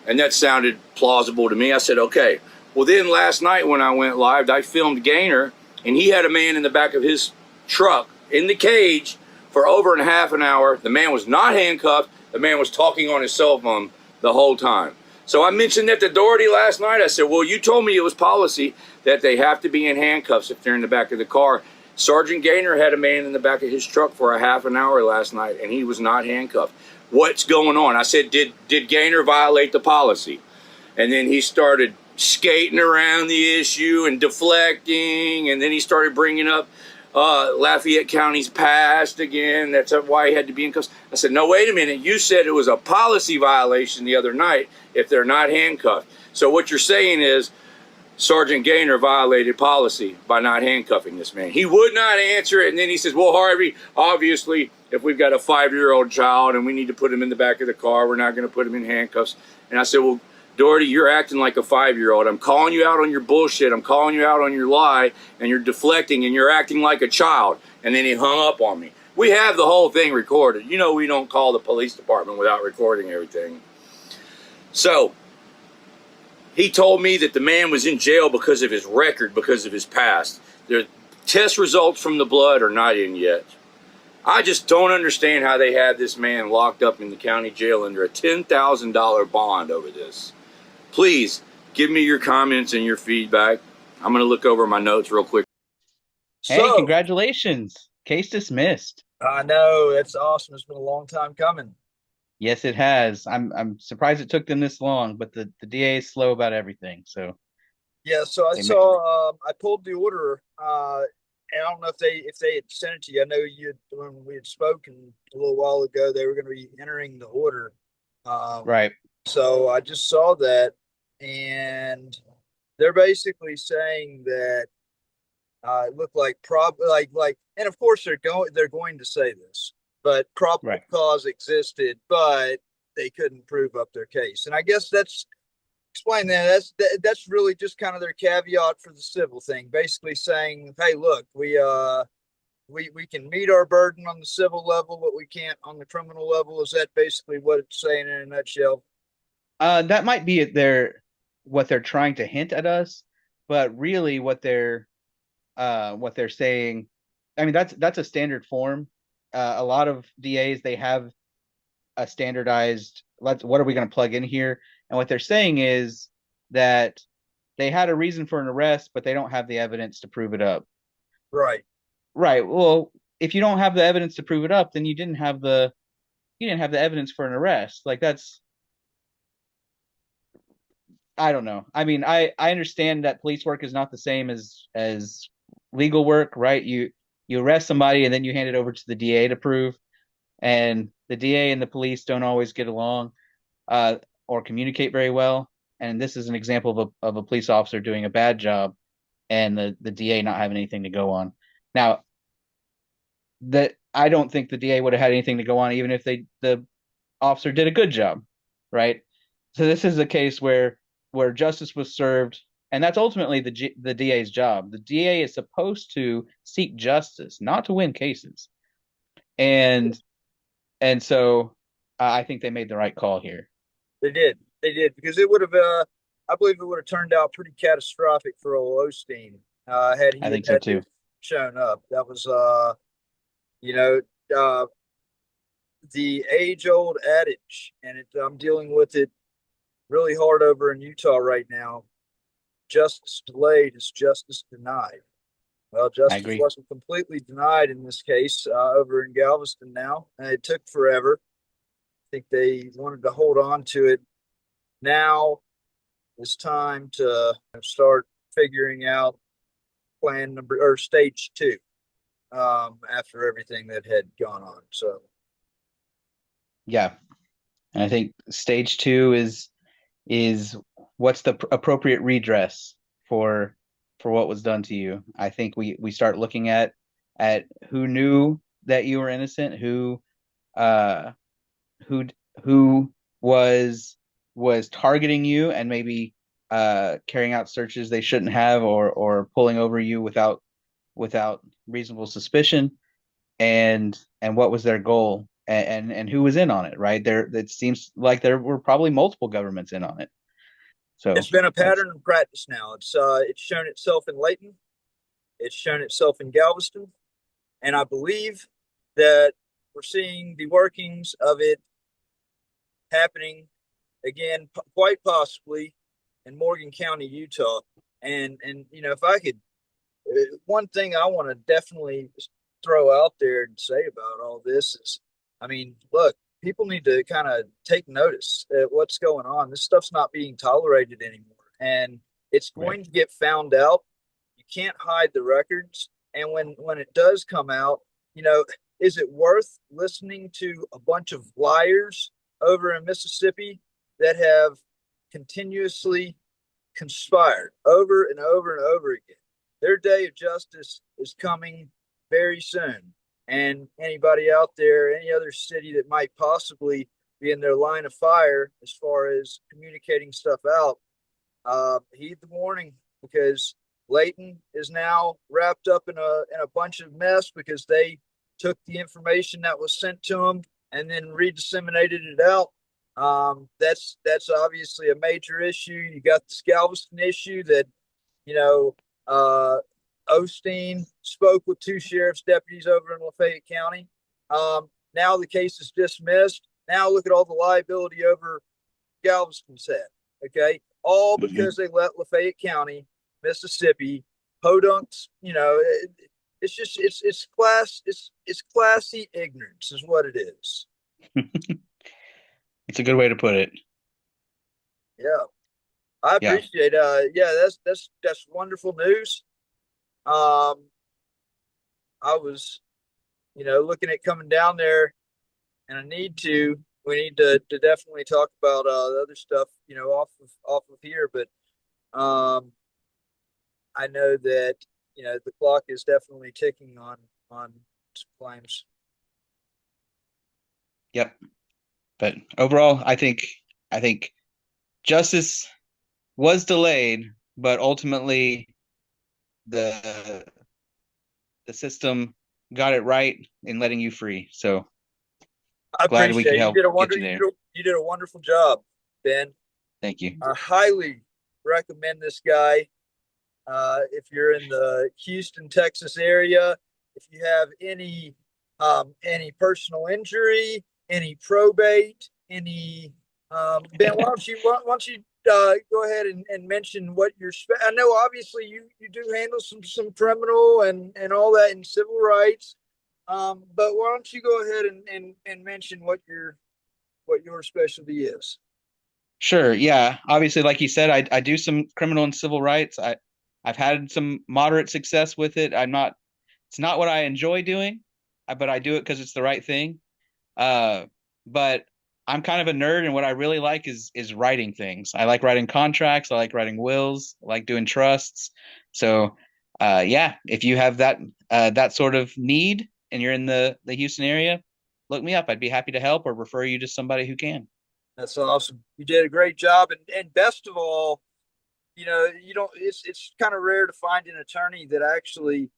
And that sounded plausible to me. I said, okay. Well, then last night when I went live, I filmed Gainer, and he had a man in the back of his truck in the cage for over half an hour. The man was not handcuffed. The man was talking on his cell phone the whole time. So I mentioned that to Doherty last night. I said, well, you told me it was policy that they have to be in handcuffs if they're in the back of the car. Sergeant Gainer had a man in the back of his truck for a half an hour last night, and he was not handcuffed. What's going on? I said, did Gainer violate the policy? And then he started skating around the issue and deflecting, and then he started bringing up Lafayette County's passed again. That's why he had to be in custody. I said, no, wait a minute. You said it was a policy violation the other night if they're not handcuffed. So what you're saying is Sergeant Gaynor violated policy by not handcuffing this man. He would not answer it. And then he says, well, Harvey, obviously, if we've got a 5-year-old child and we need to put him in the back of the car, we're not going to put him in handcuffs. And I said, well, Doherty, you're acting like a 5-year-old. I'm calling you out on your bullshit. I'm calling you out on your lie, and you're deflecting, and you're acting like a child. And then he hung up on me. We have the whole thing recorded. You know we don't call the police department without recording everything. So he told me that the man was in jail because of his record, because of his past. The test results from the blood are not in yet. I just don't understand how they had this man locked up in the county jail under a $10,000 bond over this. Please give me your comments and your feedback. I'm going to look over my notes real quick. Hey, congratulations. Case dismissed. I know. That's awesome. It's been a long time coming. Yes, it has. I'm surprised it took them this long, but the DA is slow about everything. So yeah, so I saw I pulled the order, and I don't know if they had sent it to you. I know when we had spoken a little while ago, they were going to be entering the order. Right. So I just saw that, and they're basically saying that it looked like and of course they're going to say this, but probable cause existed, but they couldn't prove up their case. And I guess explain that. That's really just kind of their caveat for the civil thing, basically saying, hey, look, we can meet our burden on the civil level, but we can't on the criminal level. Is that basically what it's saying in a nutshell? That might be what they're trying to hint at us, but really what they're saying, I mean, that's a standard form. A lot of DAs, they have a standardized, what are we going to plug in here? And what they're saying is that they had a reason for an arrest, but they don't have the evidence to prove it up. Right. Right. Well, if you don't have the evidence to prove it up, then you didn't have the evidence for an arrest. Like I don't know. I mean, I understand that police work is not the same as legal work, right? You arrest somebody and then you hand it over to the DA to prove, and the DA and the police don't always get along or communicate very well. And this is an example of a police officer doing a bad job and the DA not having anything to go on. Now, I don't think the DA would have had anything to go on even if the officer did a good job, right? So this is a case where justice was served, and that's ultimately the DA's job. The DA is supposed to seek justice, not to win cases. And so I think they made the right call here. They did, because it would have, I believe it would have turned out pretty catastrophic for old Osteen had he I think so too. shown up. That was, the age-old adage, and I'm dealing with it really hard over in Utah right now. Justice delayed is justice denied. Well, justice wasn't completely denied in this case over in Galveston now, and it took forever. I think they wanted to hold on to it. Now it's time to start figuring out stage 2 after everything that had gone on. So yeah, and I think stage 2 is what's the appropriate redress for what was done to you. I think we start looking at who knew that you were innocent, who was targeting you and maybe carrying out searches they shouldn't have, or pulling over you without reasonable suspicion, and what was their goal, and who was in on it, right? It seems like there were probably multiple governments in on it. So it's been a pattern and practice now. It's shown itself in Layton. It's shown itself in Galveston. And I believe that we're seeing the workings of it happening again, quite possibly in Morgan County, Utah. And if I could, one thing I want to definitely throw out there and say about all this is, I mean, look, people need to kind of take notice at what's going on. This stuff's not being tolerated anymore, and it's going to get found out. You can't hide the records. And when it does come out, is it worth listening to a bunch of liars over in Mississippi that have continuously conspired over and over and over again? Their day of justice is coming very soon. And anybody out there, any other city that might possibly be in their line of fire as far as communicating stuff out, heed the warning, because Layton is now wrapped up in a bunch of mess because they took the information that was sent to them and then redisseminated it out. That's obviously a major issue. You got this Galveston issue that, Osteen spoke with 2 sheriff's deputies over in Lafayette County. Now the case is dismissed. Now look at all the liability over Galveston's head. Okay, all because they let Lafayette County, Mississippi, podunks. It's classy ignorance is what it is. It's a good way to put it. Yeah, I appreciate. That's wonderful news. I was, looking at coming down there, and we need to definitely talk about the other stuff, off of here. But I know that the clock is definitely ticking on some claims. Yep. But overall, I think justice was delayed, but ultimately the system got it right in letting you free. So I glad we could help you did a wonderful job, Ben. Thank you. I highly recommend this guy. If you're in the Houston, Texas area, if you have any personal injury, any probate, any Ben, why don't you go ahead and mention what you're. I know obviously you do handle some criminal and all that in civil rights, but why don't you go ahead and mention what your specialty is? Sure. Yeah. Obviously, like you said, I do some criminal and civil rights. I've had some moderate success with it. It's not what I enjoy doing, but I do it because it's the right thing. But I'm kind of a nerd, and what I really like is writing things. I like writing contracts. I like writing wills. I like doing trusts. So, if you have that sort of need and you're in the Houston area, look me up. I'd be happy to help or refer you to somebody who can. That's awesome. You did a great job, and best of all, it's kind of rare to find an attorney that actually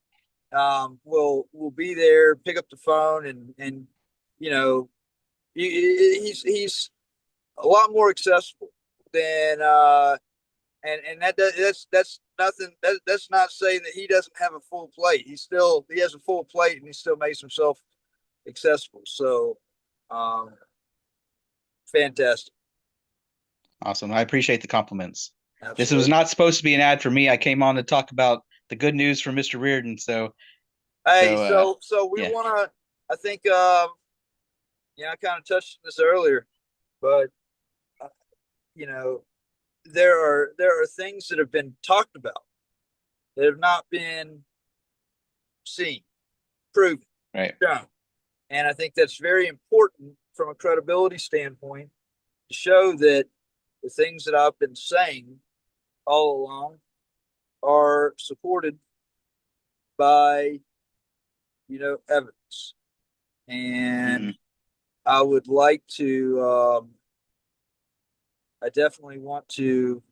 will be there, pick up the phone, and he's a lot more accessible than that's nothing. That's not saying that he doesn't have a full plate. He has a full plate, and he still makes himself accessible. So, fantastic. Awesome. I appreciate the compliments. Absolutely. This was not supposed to be an ad for me. I came on to talk about the good news from Mr. Reardon. So, we want to. I think I kind of touched on this earlier, but there are things that have been talked about that have not been seen, proven, right, shown, and I think that's very important from a credibility standpoint to show that the things that I've been saying all along are supported by evidence. And I would like to I definitely want to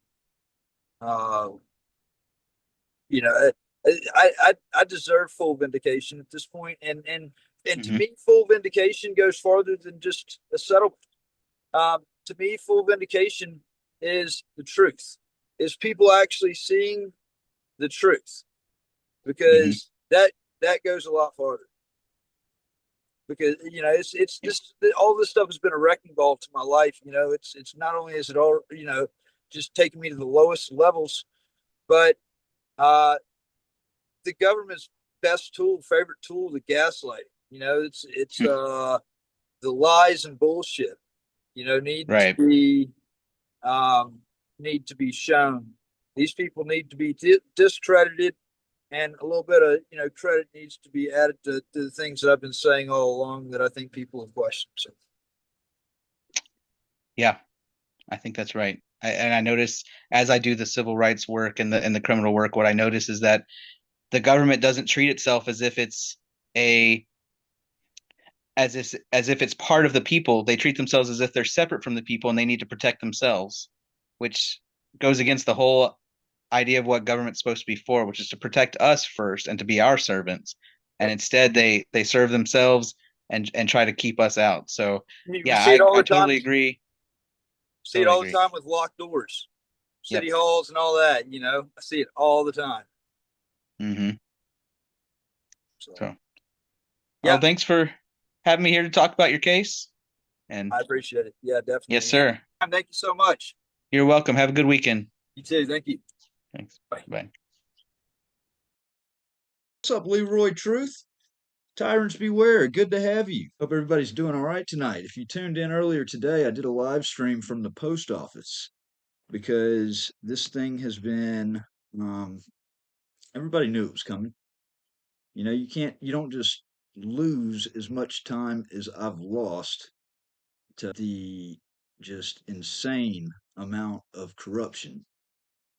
I deserve full vindication at this point, and to me, full vindication goes farther than just a settlement. To me, full vindication is the truth, is people actually seeing the truth, because that goes a lot farther. Because it's just all this stuff has been a wrecking ball to my life. It's not only is it all just taking me to the lowest levels, but the government's favorite tool, the gaslighting. It's the lies and bullshit. Need to be shown. These people need to be discredited And a little bit of credit needs to be added to the things that I've been saying all along that I think people have questioned. So. Yeah, I think that's right. And I notice as I do the civil rights work and the criminal work, what I notice is that the government doesn't treat itself as if it's as if it's part of the people. They treat themselves as if they're separate from the people and they need to protect themselves, which goes against the whole idea of what government's supposed to be for, which is to protect us first and to be our servants. And instead they serve themselves and try to keep us out. So yeah, I totally agree. See it all the time with locked doors, city halls and all that, I see it all the time. Mm-hmm. So yeah. Well, thanks for having me here to talk about your case. And I appreciate it. Yeah, definitely. Yes, sir. Thank you so much. You're welcome. Have a good weekend. You too. Thank you. Thanks. Bye. What's up, Leroy Truth? Tyrants beware. Good to have you. Hope everybody's doing all right tonight. If you tuned in earlier today, I did a live stream from the post office because this thing has been, everybody knew it was coming. You don't just lose as much time as I've lost to the just insane amount of corruption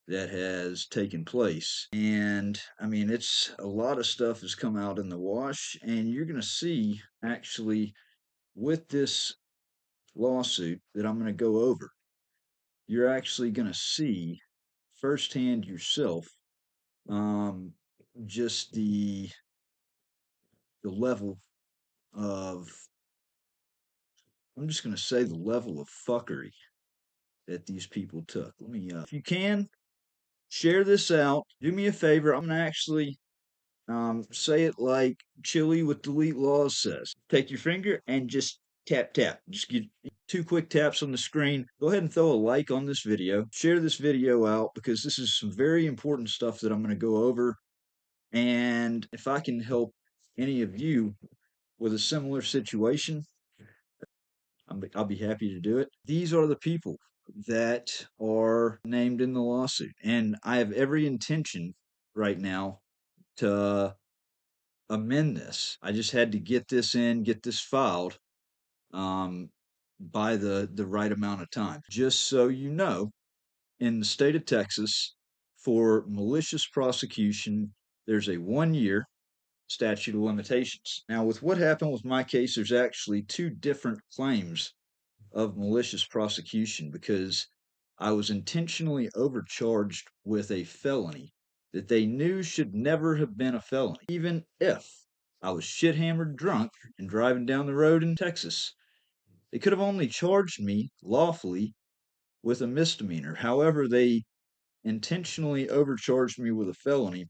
that has taken place. And I mean, it's a lot of stuff has come out in the wash, and you're going to see actually with this lawsuit that I'm going to go over, you're actually going to see firsthand yourself just the level of, I'm just going to say the level of fuckery that these people took. Let me, if you can, share this out. Do me a favor. I'm going to actually say it like Chili with delete laws says. Take your finger and just tap, tap. Just get 2 quick taps on the screen. Go ahead and throw a like on this video. Share this video out because this is some very important stuff that I'm going to go over. And if I can help any of you with a similar situation, I'll be happy to do it. These are the people that are named in the lawsuit. And I have every intention right now to amend this. I just had to get this filed by the right amount of time. Just so you know, in the state of Texas, for malicious prosecution, there's a 1-year statute of limitations. Now, with what happened with my case, there's actually 2 different claims of malicious prosecution because I was intentionally overcharged with a felony that they knew should never have been a felony, even if I was shit-hammered drunk and driving down the road in Texas. They could have only charged me lawfully with a misdemeanor. However, they intentionally overcharged me with a felony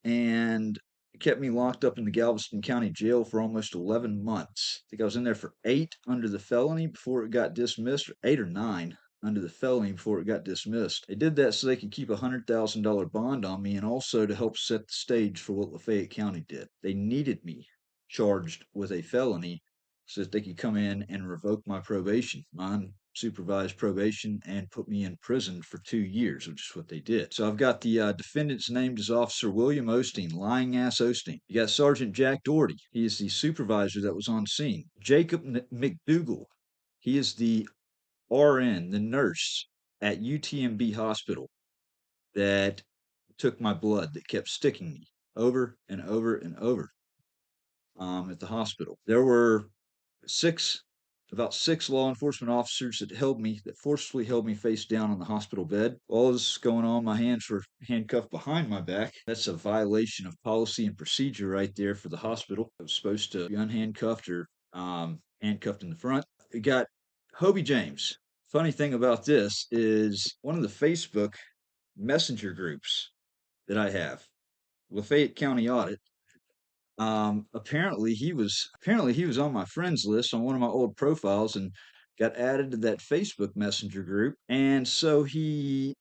and kept me locked up in the Galveston County Jail for almost 11 months. I think I was in there for 8 under the felony before it got dismissed, or 8 or 9 under the felony before it got dismissed. They did that so they could keep a $100,000 bond on me and also to help set the stage for what Lafayette County did. They needed me charged with a felony so that they could come in and revoke my probation, my unsupervised probation, and put me in prison for 2 years, which is what they did. So I've got the defendants named as Officer William Osteen, lying ass Osteen. You got Sergeant Jack Doherty. He is the supervisor that was on scene. Jacob McDougal. He is the RN, the nurse at UTMB Hospital that took my blood, that kept sticking me over and over and over at the hospital. There were about six law enforcement officers that forcefully held me face down on the hospital bed. All this is going on, my hands were handcuffed behind my back. That's a violation of policy and procedure right there for the hospital. I was supposed to be unhandcuffed or handcuffed in the front. We got Hobie James. Funny thing about this is one of the Facebook messenger groups that I have, Lafayette County Audit. Apparently he was on my friends list on one of my old profiles and got added to that Facebook messenger group. And so he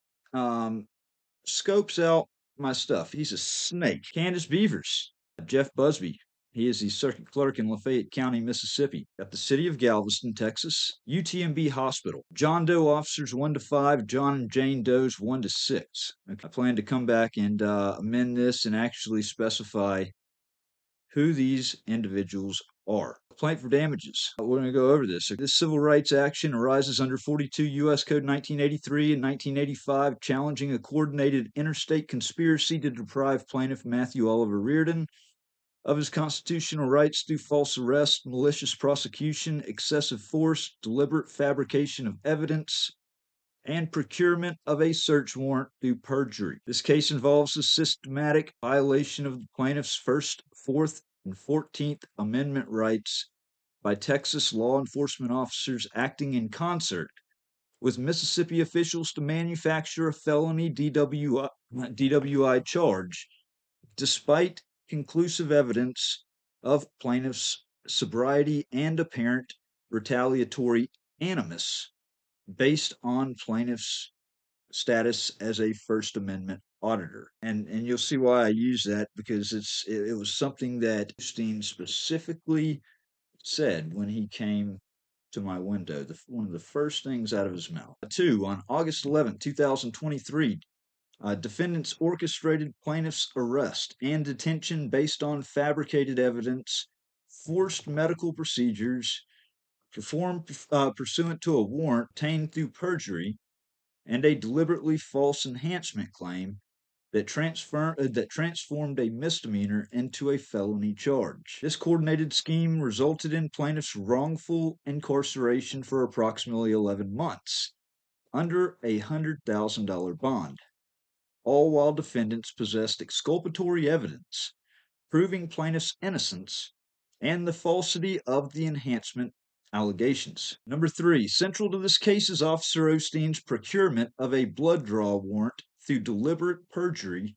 scopes out my stuff. He's a snake. Candace Beavers, Jeff Busby, He is the circuit clerk in Lafayette County, Mississippi. Got the city of Galveston, Texas. UTMB Hospital. John Doe officers 1 to 5, John and Jane Does 1 to 6. Okay. I plan to come back and amend this and actually specify who these individuals are. Complaint for damages. We're going to go over this. This civil rights action arises under 42 U.S. Code 1983 and 1985, challenging a coordinated interstate conspiracy to deprive plaintiff Matthew Oliver Reardon of his constitutional rights through false arrest, malicious prosecution, excessive force, deliberate fabrication of evidence, and procurement of a search warrant through perjury. This case involves a systematic violation of the plaintiff's First, Fourth, and 14th Amendment rights by Texas law enforcement officers acting in concert with Mississippi officials to manufacture a felony DWI charge, despite conclusive evidence of plaintiff's sobriety and apparent retaliatory animus based on plaintiff's status as a First Amendment auditor. And you'll see why I use that, because it was something that Osteen specifically said when he came to my window. One of the first things out of his mouth. 2. On August 11, 2023, defendants orchestrated plaintiff's arrest and detention based on fabricated evidence, forced medical procedures, performed pursuant to a warrant obtained through perjury, and a deliberately false enhancement claim that transformed a misdemeanor into a felony charge. This coordinated scheme resulted in plaintiff's wrongful incarceration for approximately 11 months under a $100,000 bond, all while defendants possessed exculpatory evidence proving plaintiff's innocence and the falsity of the enhancement allegations. 3. Central to this case is Officer Osteen's procurement of a blood draw warrant through deliberate perjury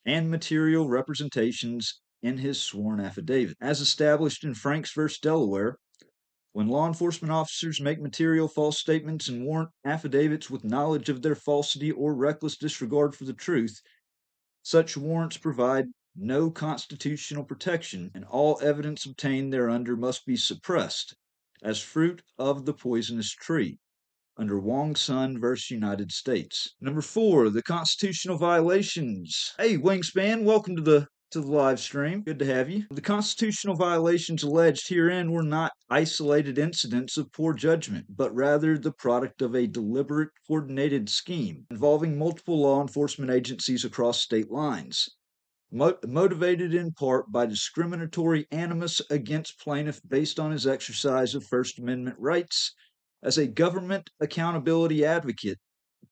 and material representations in his sworn affidavit. As established in Franks v. Delaware, when law enforcement officers make material false statements and warrant affidavits with knowledge of their falsity or reckless disregard for the truth, such warrants provide no constitutional protection, and all evidence obtained thereunder must be suppressed as fruit of the poisonous tree, under Wong Sun v. United States. 4, the constitutional violations. Hey, Wingspan, welcome to the live stream. Good to have you. The constitutional violations alleged herein were not isolated incidents of poor judgment, but rather the product of a deliberate, coordinated scheme involving multiple law enforcement agencies across state lines, motivated in part by discriminatory animus against plaintiff based on his exercise of First Amendment rights as a government accountability advocate,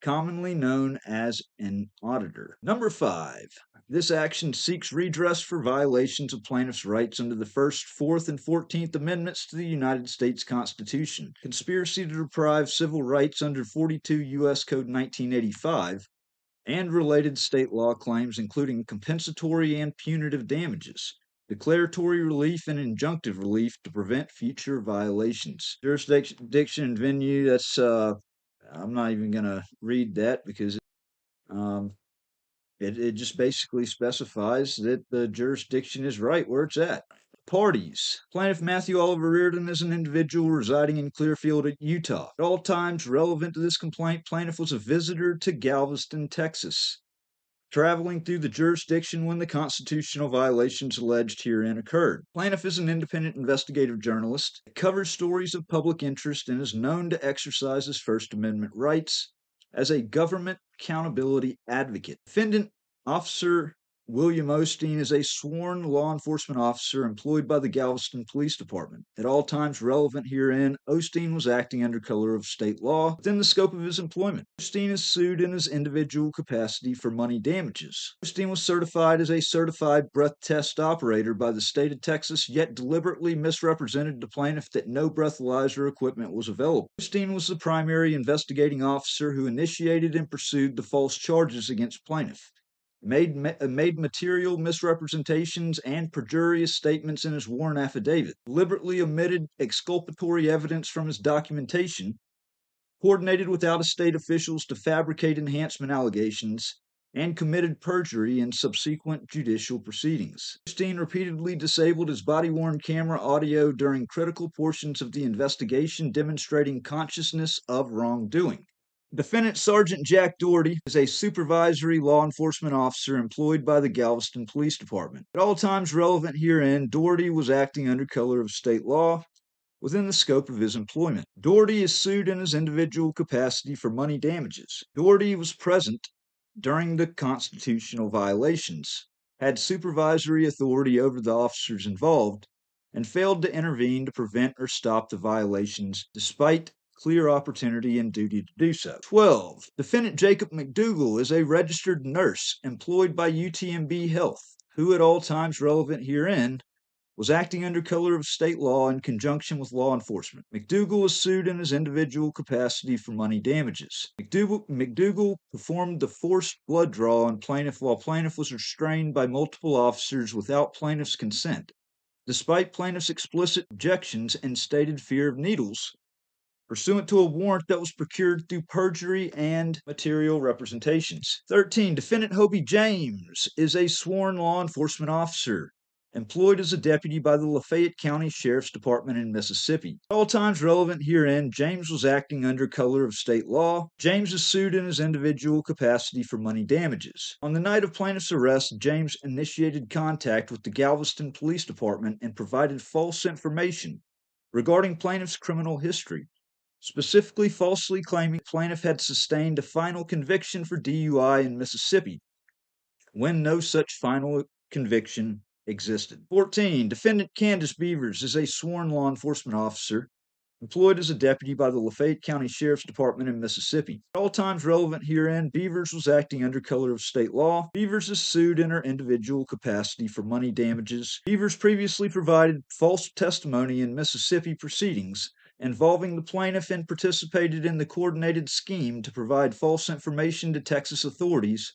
commonly known as an auditor. 5, this action seeks redress for violations of plaintiff's rights under the First, Fourth, and 14th Amendments to the United States Constitution, conspiracy to deprive civil rights under 42 U.S. Code 1985, and related state law claims including compensatory and punitive damages, declaratory relief, and injunctive relief to prevent future violations. Jurisdiction and venue, that's, I'm not even going to read that because it just basically specifies that the jurisdiction is right where it's at. Parties. Plaintiff Matthew Oliver Reardon is an individual residing in Clearfield, Utah. At all times relevant to this complaint, plaintiff was a visitor to Galveston, Texas, traveling through the jurisdiction when the constitutional violations alleged herein occurred. Plaintiff is an independent investigative journalist, covers stories of public interest, and is known to exercise his First Amendment rights as a government accountability advocate. Defendant Officer William Osteen is a sworn law enforcement officer employed by the Galveston Police Department. At all times relevant herein, Osteen was acting under color of state law within the scope of his employment. Osteen is sued in his individual capacity for money damages. Osteen was certified as a certified breath test operator by the state of Texas, yet deliberately misrepresented to plaintiff that no breathalyzer equipment was available. Osteen was the primary investigating officer who initiated and pursued the false charges against plaintiff, made material misrepresentations and perjurious statements in his sworn affidavit, deliberately omitted exculpatory evidence from his documentation, coordinated with out-of-state officials to fabricate enhancement allegations, and committed perjury in subsequent judicial proceedings. Osteen repeatedly disabled his body-worn camera audio during critical portions of the investigation, demonstrating consciousness of wrongdoing. Defendant Sergeant Jack Doherty is a supervisory law enforcement officer employed by the Galveston Police Department. At all times relevant herein, Doherty was acting under color of state law within the scope of his employment. Doherty is sued in his individual capacity for money damages. Doherty was present during the constitutional violations, had supervisory authority over the officers involved, and failed to intervene to prevent or stop the violations despite clear opportunity and duty to do so. 12. Defendant Jacob McDougal is a registered nurse employed by UTMB Health, who at all times relevant herein was acting under color of state law in conjunction with law enforcement. McDougal was sued in his individual capacity for money damages. McDougal performed the forced blood draw on plaintiff while plaintiff was restrained by multiple officers without plaintiff's consent, despite plaintiff's explicit objections and stated fear of needles, pursuant to a warrant that was procured through perjury and material representations. 13. Defendant Hobie James is a sworn law enforcement officer employed as a deputy by the Lafayette County Sheriff's Department in Mississippi. At all times relevant herein, James was acting under color of state law. James is sued in his individual capacity for money damages. On the night of plaintiff's arrest, James initiated contact with the Galveston Police Department and provided false information regarding plaintiff's criminal history, specifically falsely claiming plaintiff had sustained a final conviction for DUI in Mississippi, when no such final conviction existed. 14. Defendant Candace Beavers is a sworn law enforcement officer employed as a deputy by the Lafayette County Sheriff's Department in Mississippi. At all times relevant herein, Beavers was acting under color of state law. Beavers is sued in her individual capacity for money damages. Beavers previously provided false testimony in Mississippi proceedings involving the plaintiff and participated in the coordinated scheme to provide false information to Texas authorities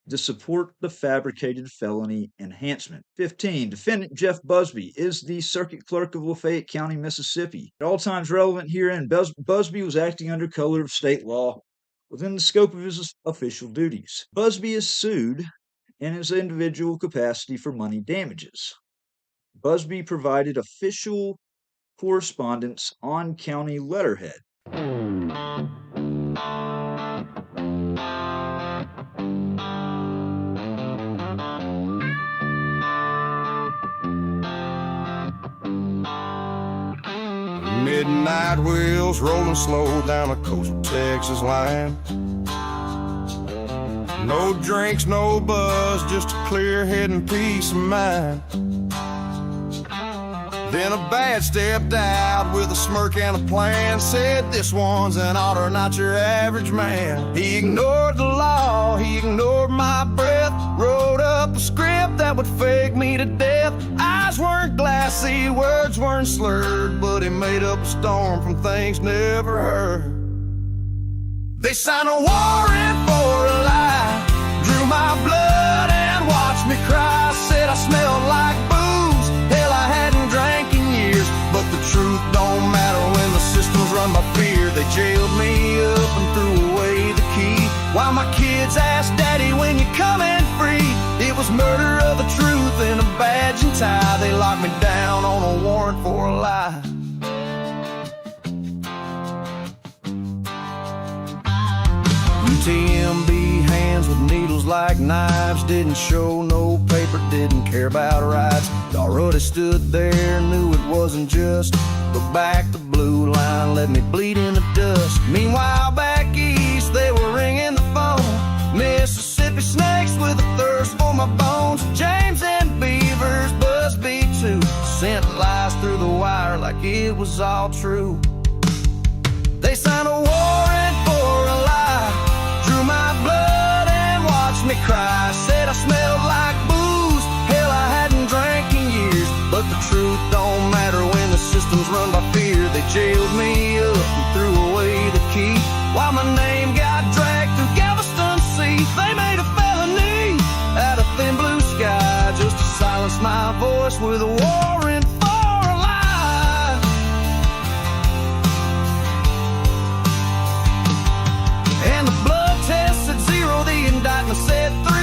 to support the fabricated felony enhancement. 15. Defendant Jeff Busby is the circuit clerk of Lafayette County, Mississippi. At all times relevant herein, Busby was acting under color of state law within the scope of his official duties. Busby is sued in his individual capacity for money damages. Busby provided official correspondence on county letterhead. Midnight wheels rolling slow down a coastal Texas line. No drinks, no buzz, just a clear head and peace of mind. Then a bad stepped out with a smirk and a plan, said this one's an otter, not your average man. He ignored the law, he ignored my breath, wrote up a script that would fake me to death. Eyes weren't glassy, words weren't slurred, but he made up a storm from things never heard. They signed a warrant for a lie, drew my blood and watched me cry, said I smelled like booze, hell I hadn't drank in years, but the truth don't matter when the system's run by fear. They jailed me up and threw away the key, while my kids asked daddy when you coming free. It was murder of the truth in a badge and tie. They locked me down on a warrant for a lie. UTMB hands with needles like knives, didn't show no paper, didn't care about rights. Already stood there, knew it wasn't just, but back the blue line, let me bleed in the dust. Meanwhile back east they were ringing the phone, Mississippi snakes with a thirst for my bones. James and Beavers, Busby too, sent lies through the wire like it was all true. They signed a warrant for a lie, drew my blood and watched me cry, said I smelled like booze, hell I hadn't drank in years, but the truth don't matter when the system's run by fear. They jailed me up and threw away the key, while my name got dragged through Galveston Sea. They made a felony out of thin blue sky just to silence my voice with a warrant for a lie. And the blood test said 0, the indictment said 3.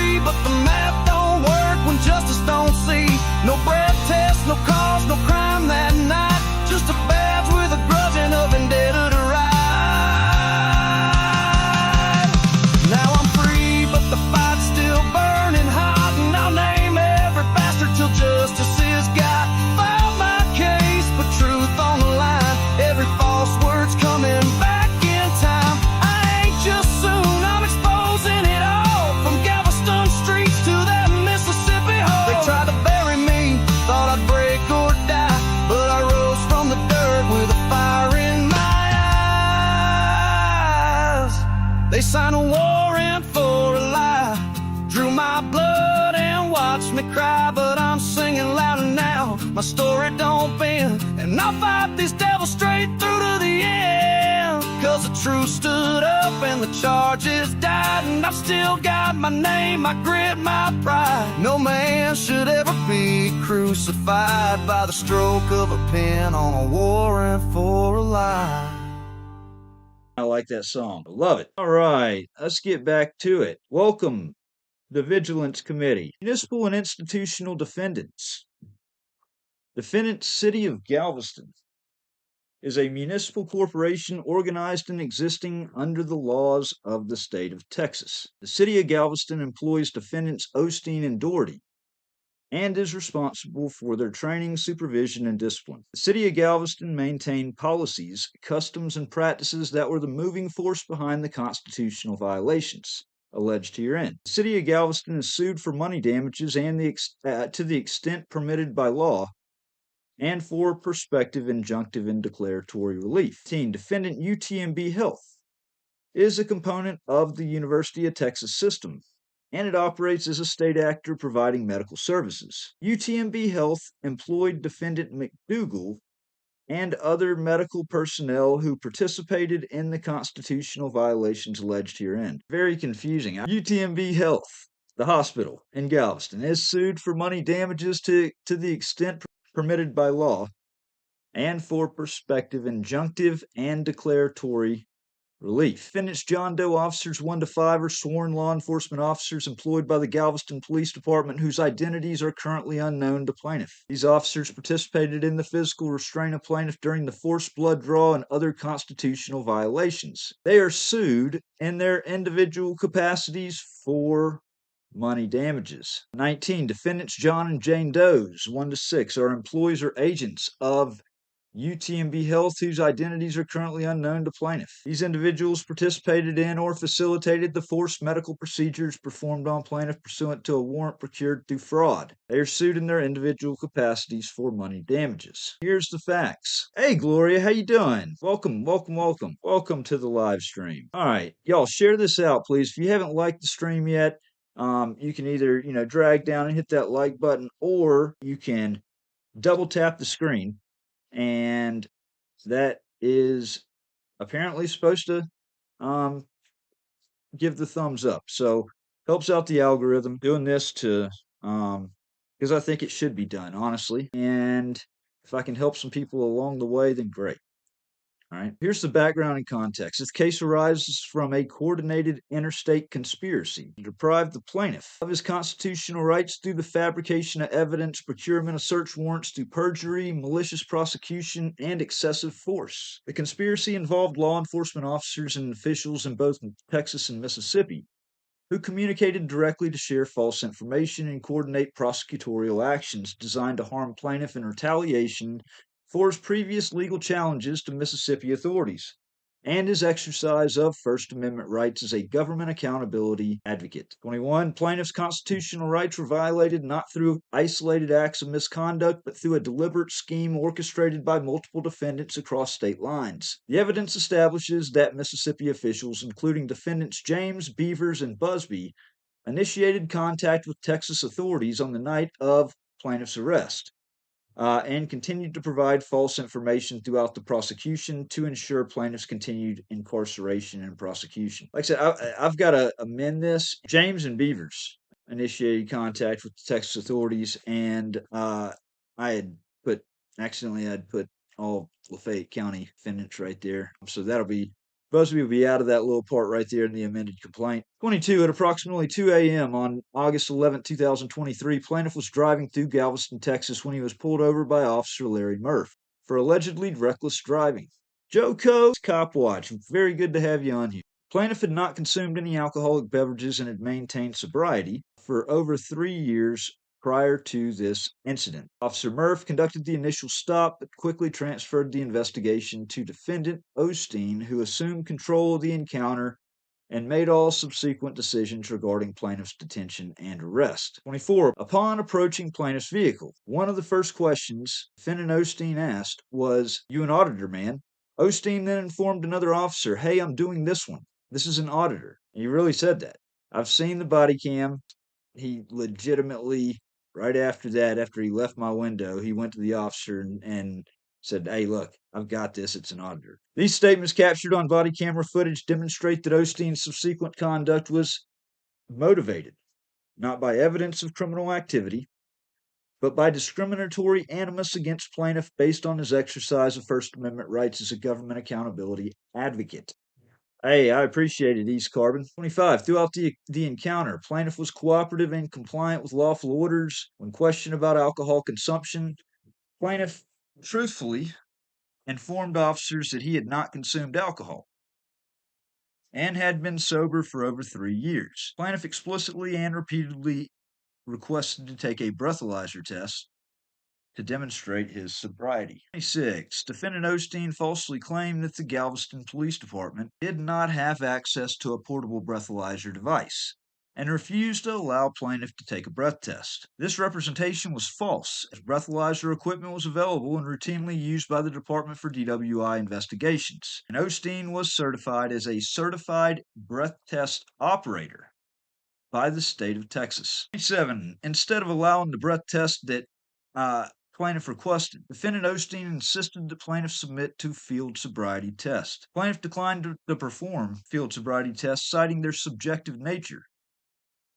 charges died, and I've still got my name, I grit my pride. No man should ever be crucified by the stroke of a pen on a warrant for a lie. I like that song. I love it. All right, let's get back to it. Welcome, the Vigilance Committee. Municipal and institutional defendants. Defendant City of Galveston is a municipal corporation organized and existing under the laws of the state of Texas. The City of Galveston employs defendants Osteen and Doherty and is responsible for their training, supervision, and discipline. The City of Galveston maintained policies, customs, and practices that were the moving force behind the constitutional violations alleged herein. The City of Galveston is sued for money damages and to the extent permitted by law, and for prospective injunctive and declaratory relief. Defendant UTMB Health is a component of the University of Texas system, and it operates as a state actor providing medical services. UTMB Health employed defendant McDougal and other medical personnel who participated in the constitutional violations alleged herein. Very confusing. UTMB Health, the hospital in Galveston, is sued for money damages to the extent permitted by law and for prospective injunctive and declaratory relief. Defendants John Doe officers 1 to 5 are sworn law enforcement officers employed by the Galveston Police Department whose identities are currently unknown to plaintiff. These officers participated in the physical restraint of plaintiff during the forced blood draw and other constitutional violations. They are sued in their individual capacities for money damages. 19. Defendants John and Jane Does 1 to 6 are employees or agents of UTMB Health whose identities are currently unknown to plaintiff. These individuals participated in or facilitated the forced medical procedures performed on plaintiff pursuant to a warrant procured through fraud. They are sued in their individual capacities for money damages. Here's the facts. Hey Gloria, how you doing? Welcome to the live stream. All right, y'all share this out, please. If you haven't liked the stream yet, you can either drag down and hit that like button, or you can double tap the screen, and that is apparently supposed to give the thumbs up. So helps out the algorithm. Doing this to because I think it should be done, honestly. And if I can help some people along the way, then great. All right. Here's the background and context. This case arises from a coordinated interstate conspiracy to deprive the plaintiff of his constitutional rights through the fabrication of evidence, procurement of search warrants through perjury, malicious prosecution, and excessive force. The conspiracy involved law enforcement officers and officials in both Texas and Mississippi who communicated directly to share false information and coordinate prosecutorial actions designed to harm plaintiff in retaliation for his previous legal challenges to Mississippi authorities and his exercise of First Amendment rights as a government accountability advocate. 21. Plaintiff's constitutional rights were violated not through isolated acts of misconduct, but through a deliberate scheme orchestrated by multiple defendants across state lines. The evidence establishes that Mississippi officials, including defendants James, Beavers, and Busby, initiated contact with Texas authorities on the night of plaintiff's arrest. And continued to provide false information throughout the prosecution to ensure plaintiffs' continued incarceration and prosecution. Like I said, I've got to amend this. James and Beavers initiated contact with the Texas authorities, and I had put all Lafayette County defendants right there. So that'll be Busby will be out of that little part right there in the amended complaint. 22. At approximately 2 a.m. on August 11, 2023, plaintiff was driving through Galveston, Texas when he was pulled over by Officer Larry Murph for allegedly reckless driving. Joko, Cop Watch, very good to have you on here. Plaintiff had not consumed any alcoholic beverages and had maintained sobriety for over 3 years prior to this incident. Officer Murph conducted the initial stop, but quickly transferred the investigation to defendant Osteen, who assumed control of the encounter and made all subsequent decisions regarding plaintiff's detention and arrest. 24. Upon approaching plaintiff's vehicle, one of the first questions defendant Osteen asked was, "You an auditor, man?" Osteen then informed another officer, "Hey, I'm doing this one. This is an auditor." And he really said that. I've seen the body cam. He legitimately, right after that, after he left my window, he went to the officer and said, hey, look, I've got this. It's an auditor. These statements captured on body camera footage demonstrate that Osteen's subsequent conduct was motivated, not by evidence of criminal activity, but by discriminatory animus against plaintiff based on his exercise of First Amendment rights as a government accountability advocate. Hey, I appreciated East Carbon. 25. Throughout the encounter, plaintiff was cooperative and compliant with lawful orders. When questioned about alcohol consumption, plaintiff truthfully informed officers that he had not consumed alcohol and had been sober for over 3 years. Plaintiff explicitly and repeatedly requested to take a breathalyzer test to demonstrate his sobriety. 26. Defendant Osteen falsely claimed that the Galveston Police Department did not have access to a portable breathalyzer device and refused to allow plaintiff to take a breath test. This representation was false, as breathalyzer equipment was available and routinely used by the Department for DWI investigations, and Osteen was certified as a certified breath test operator by the state of Texas. 27. Instead of allowing the breath test that plaintiff requested, defendant Osteen insisted that plaintiff submit to field sobriety test. Plaintiff declined to perform field sobriety tests, citing their subjective nature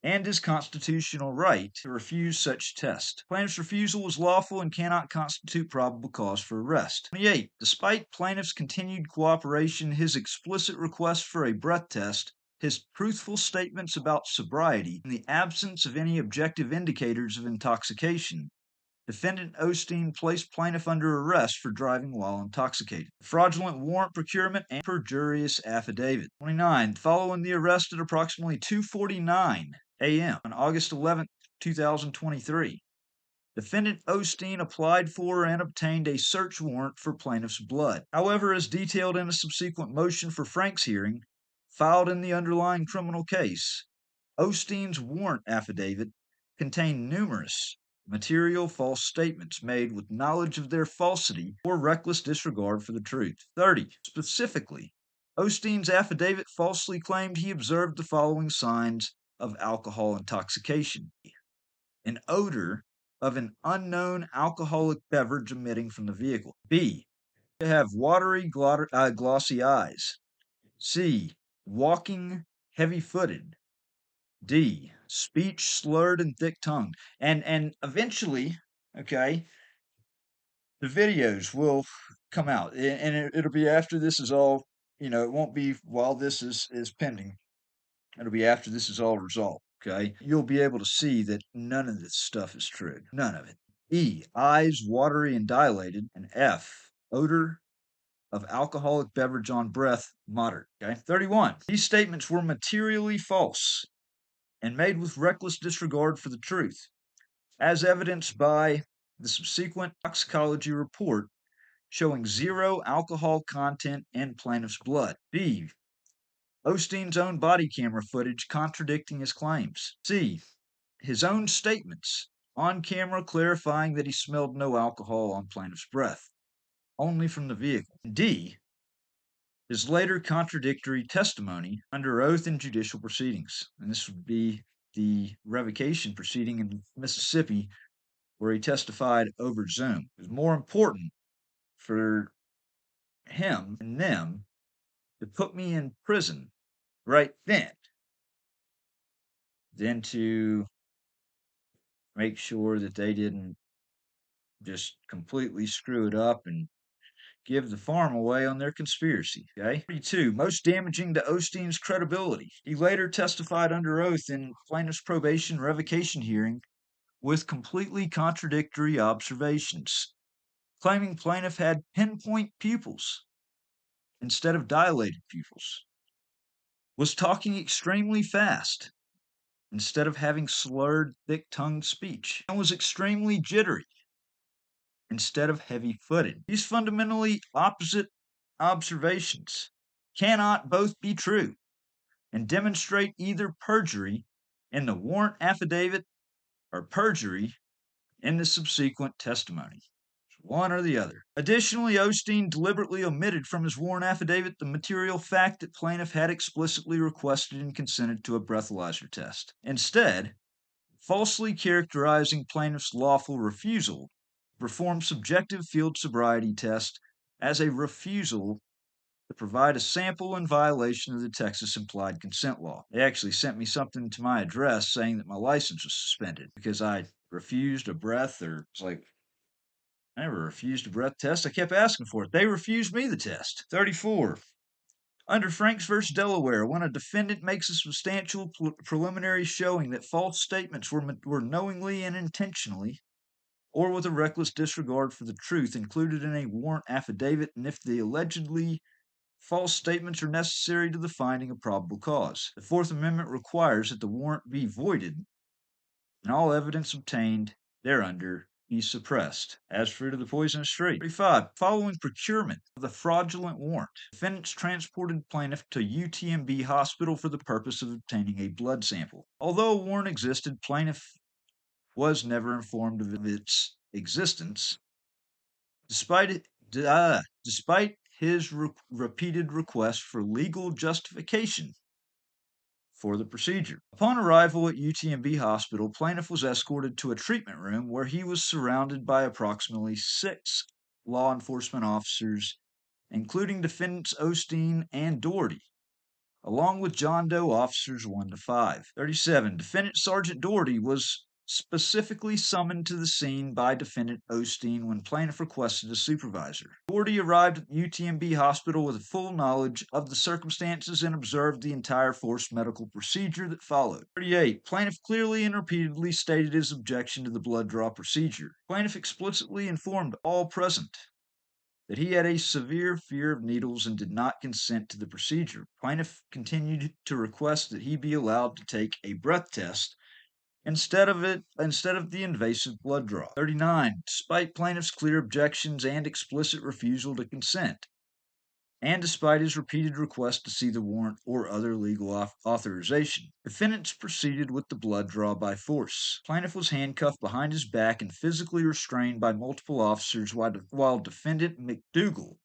and his constitutional right to refuse such test. Plaintiff's refusal was lawful and cannot constitute probable cause for arrest. 28. Despite plaintiff's continued cooperation, his explicit request for a breath test, his truthful statements about sobriety, and the absence of any objective indicators of intoxication, defendant Osteen placed plaintiff under arrest for driving while intoxicated. Fraudulent warrant procurement and perjurious affidavit. 29. Following the arrest at approximately 2:49 a.m. on August 11, 2023, defendant Osteen applied for and obtained a search warrant for plaintiff's blood. However, as detailed in a subsequent motion for Frank's hearing, filed in the underlying criminal case, Osteen's warrant affidavit contained numerous material false statements made with knowledge of their falsity or reckless disregard for the truth. 30. Specifically, Osteen's affidavit falsely claimed he observed the following signs of alcohol intoxication: an odor of an unknown alcoholic beverage emitting from the vehicle. B. To have watery, glossy eyes. C. Walking heavy-footed. D. Speech slurred and thick-tongued. And eventually, okay, the videos will come out. And it'll be after this is all, it won't be while this is pending. It'll be after this is all resolved, okay? You'll be able to see that none of this stuff is true. None of it. E. Eyes watery and dilated. And F. Odor of alcoholic beverage on breath, moderate, okay? 31. These statements were materially false and made with reckless disregard for the truth, as evidenced by the subsequent toxicology report showing 0 alcohol content in plaintiff's blood. B. Osteen's own body camera footage contradicting his claims. C. His own statements on camera clarifying that he smelled no alcohol on plaintiff's breath, only from the vehicle. D. His later contradictory testimony under oath in judicial proceedings. And this would be the revocation proceeding in Mississippi where he testified over Zoom. It was more important for him and them to put me in prison right then than to make sure that they didn't just completely screw it up and give the farm away on their conspiracy, okay? 32. Most damaging to Osteen's credibility. He later testified under oath in plaintiff's probation revocation hearing with completely contradictory observations, claiming plaintiff had pinpoint pupils instead of dilated pupils, was talking extremely fast instead of having slurred, thick-tongued speech, and was extremely jittery instead of heavy-footed. These fundamentally opposite observations cannot both be true and demonstrate either perjury in the warrant affidavit or perjury in the subsequent testimony. One or the other. Additionally, Osteen deliberately omitted from his warrant affidavit the material fact that plaintiff had explicitly requested and consented to a breathalyzer test, instead falsely characterizing plaintiff's lawful refusal perform subjective field sobriety test as a refusal to provide a sample in violation of the Texas implied consent law. They actually sent me something to my address saying that my license was suspended because I refused a breath, or it's like, I never refused a breath test. I kept asking for it. They refused me the test. 34. Under Franks v. Delaware, when a defendant makes a substantial preliminary showing that false statements were knowingly and intentionally, or with a reckless disregard for the truth, included in a warrant affidavit, and if the allegedly false statements are necessary to the finding of probable cause. The Fourth Amendment requires that the warrant be voided and all evidence obtained thereunder be suppressed. As fruit of the poisonous tree. 35. Following procurement of the fraudulent warrant, defendants transported plaintiff to UTMB hospital for the purpose of obtaining a blood sample. Although a warrant existed, plaintiff was never informed of its existence, despite his repeated request for legal justification for the procedure. Upon arrival at UTMB Hospital, plaintiff was escorted to a treatment room where he was surrounded by approximately 6 law enforcement officers, including defendants Osteen and Doherty, along with John Doe officers 1 to 5. 37. Defendant Sergeant Doherty was specifically summoned to the scene by defendant Osteen when plaintiff requested a supervisor. Doherty arrived at UTMB Hospital with full knowledge of the circumstances and observed the entire forced medical procedure that followed. 38. Plaintiff clearly and repeatedly stated his objection to the blood draw procedure. Plaintiff explicitly informed all present that he had a severe fear of needles and did not consent to the procedure. Plaintiff continued to request that he be allowed to take a breath test instead of the invasive blood draw. 39. Despite plaintiff's clear objections and explicit refusal to consent, and despite his repeated request to see the warrant or other legal authorization, defendants proceeded with the blood draw by force. Plaintiff was handcuffed behind his back and physically restrained by multiple officers while defendant McDougal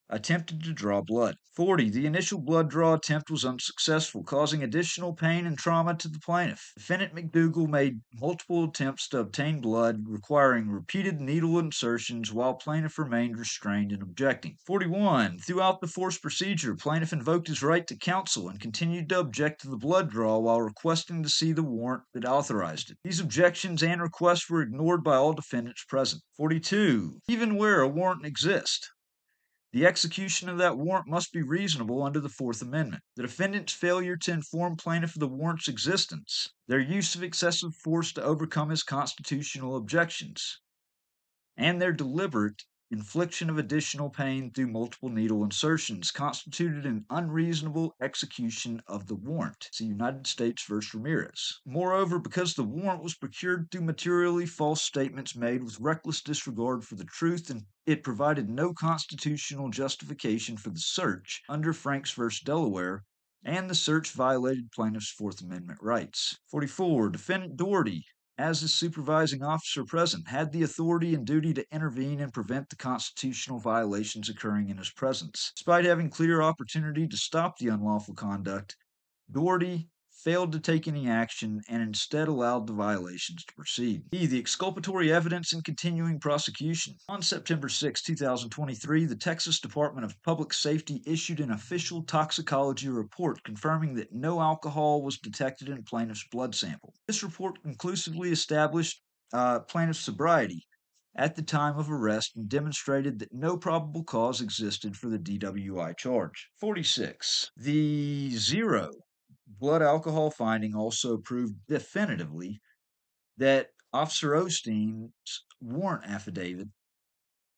attempted to draw blood. 40. The initial blood draw attempt was unsuccessful, causing additional pain and trauma to the plaintiff. Defendant McDougal made multiple attempts to obtain blood, requiring repeated needle insertions while plaintiff remained restrained and objecting. 41. Throughout the forced procedure, plaintiff invoked his right to counsel and continued to object to the blood draw while requesting to see the warrant that authorized it. These objections and requests were ignored by all defendants present. 42. Even where a warrant exists, the execution of that warrant must be reasonable under the Fourth Amendment. The defendant's failure to inform plaintiff of the warrant's existence, their use of excessive force to overcome his constitutional objections, and their deliberate infliction of additional pain through multiple needle insertions constituted an unreasonable execution of the warrant. See United States v. Ramirez. Moreover, because the warrant was procured through materially false statements made with reckless disregard for the truth, and it provided no constitutional justification for the search under Franks v. Delaware, and the search violated plaintiff's Fourth Amendment rights. 44. Defendant Doherty, as the supervising officer present, had the authority and duty to intervene and prevent the constitutional violations occurring in his presence. Despite having clear opportunity to stop the unlawful conduct, Doherty failed to take any action and instead allowed the violations to proceed. E. The exculpatory evidence and continuing prosecution. On September 6, 2023, the Texas Department of Public Safety issued an official toxicology report confirming that no alcohol was detected in plaintiff's blood sample. This report conclusively established plaintiff's sobriety at the time of arrest and demonstrated that no probable cause existed for the DWI charge. 46. The zero blood alcohol finding also proved definitively that Officer Osteen's warrant affidavit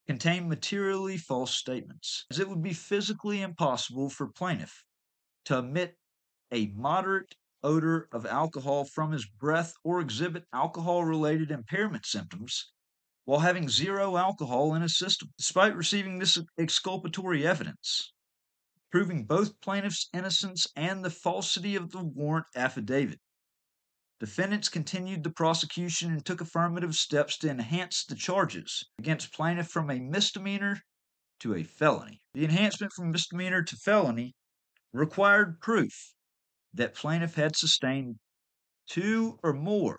contained materially false statements, as it would be physically impossible for plaintiff to emit a moderate odor of alcohol from his breath or exhibit alcohol-related impairment symptoms while having zero alcohol in his system. Despite receiving this exculpatory evidence, proving both plaintiff's innocence and the falsity of the warrant affidavit, defendants continued the prosecution and took affirmative steps to enhance the charges against plaintiff from a misdemeanor to a felony. The enhancement from misdemeanor to felony required proof that plaintiff had sustained 2 or more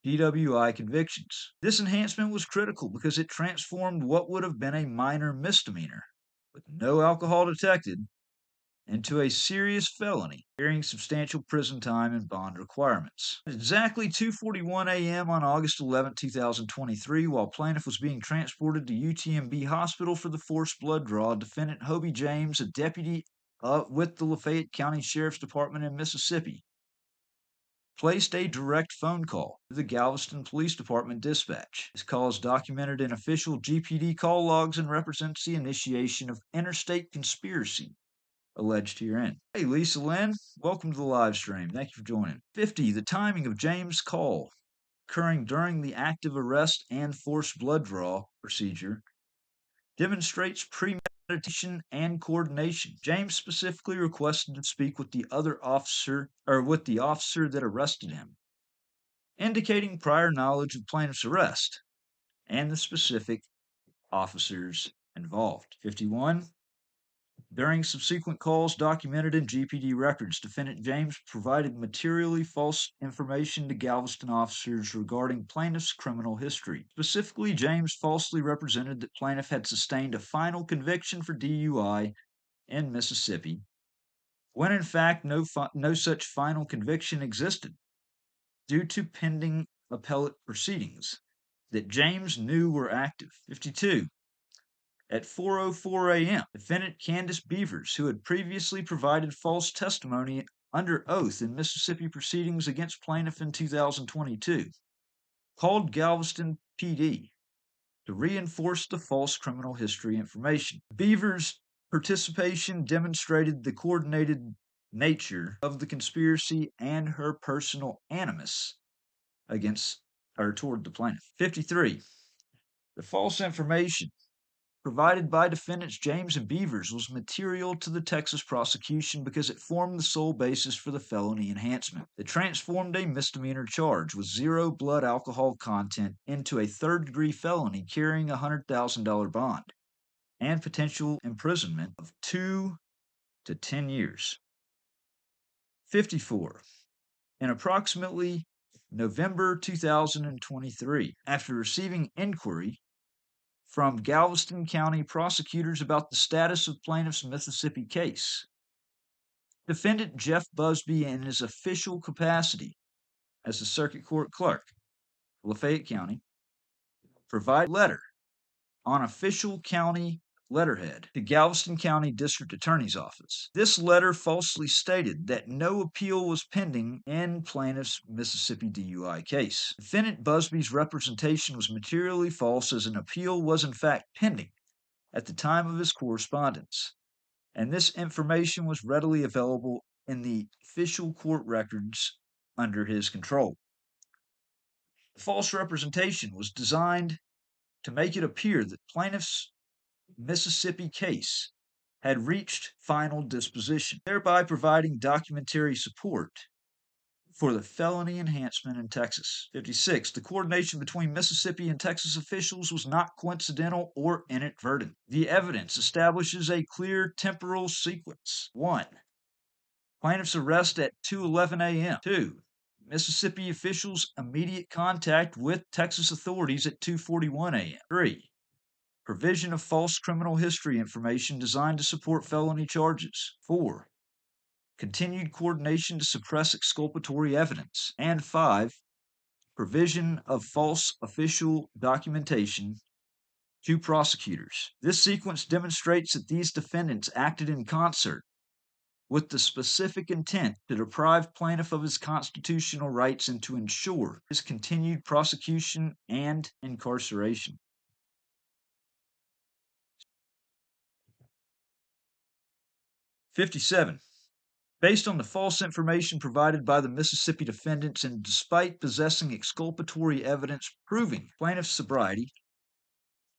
DWI convictions. This enhancement was critical because it transformed what would have been a minor misdemeanor, with no alcohol detected, into a serious felony, carrying substantial prison time and bond requirements. At exactly 2:41 a.m. on August 11, 2023, while plaintiff was being transported to UTMB Hospital for the forced blood draw, defendant Hobie James, a deputy with the Lafayette County Sheriff's Department in Mississippi, placed a direct phone call to the Galveston Police Department dispatch. This call is documented in official GPD call logs and represents the initiation of interstate conspiracy alleged herein. Hey, Lisa Lynn, welcome to the live stream. Thank you for joining. 50. The timing of James' call occurring during the active arrest and forced blood draw procedure demonstrates premeditation and coordination. James specifically requested to speak with the officer that arrested him, indicating prior knowledge of plaintiff's arrest and the specific officers involved. 51. During subsequent calls documented in GPD records, defendant James provided materially false information to Galveston officers regarding plaintiff's criminal history. Specifically, James falsely represented that plaintiff had sustained a final conviction for DUI in Mississippi, when in fact no such final conviction existed due to pending appellate proceedings that James knew were active. 52. At 4:04 a.m., defendant Candace Beavers, who had previously provided false testimony under oath in Mississippi proceedings against plaintiff in 2022, called Galveston PD to reinforce the false criminal history information. Beavers' participation demonstrated the coordinated nature of the conspiracy and her personal animus toward the plaintiff. 53. The false information provided by defendants James and Beavers was material to the Texas prosecution because it formed the sole basis for the felony enhancement. It transformed a misdemeanor charge with zero blood alcohol content into a third-degree felony carrying a $100,000 bond and potential imprisonment of 2 to 10 years. 54. In approximately November 2023, after receiving inquiry from Galveston County prosecutors about the status of plaintiff's Mississippi case, defendant Jeff Busby, in his official capacity as the circuit court clerk, Lafayette County, provided a letter on official county letterhead to Galveston County District Attorney's Office. This letter falsely stated that no appeal was pending in plaintiff's Mississippi DUI case. Defendant Busby's representation was materially false, as an appeal was in fact pending at the time of his correspondence, and this information was readily available in the official court records under his control. The false representation was designed to make it appear that plaintiff's Mississippi case had reached final disposition, thereby providing documentary support for the felony enhancement in Texas. 56. The coordination between Mississippi and Texas officials was not coincidental or inadvertent. The evidence establishes a clear temporal sequence. 1. Plaintiff's arrest at 2:11 a.m. 2. Mississippi officials' immediate contact with Texas authorities at 2:41 a.m. 3. Provision of false criminal history information designed to support felony charges. 4. Continued coordination to suppress exculpatory evidence. And 5. Provision of false official documentation to prosecutors. This sequence demonstrates that these defendants acted in concert with the specific intent to deprive plaintiff of his constitutional rights and to ensure his continued prosecution and incarceration. 57. Based on the false information provided by the Mississippi defendants and despite possessing exculpatory evidence proving plaintiff's sobriety,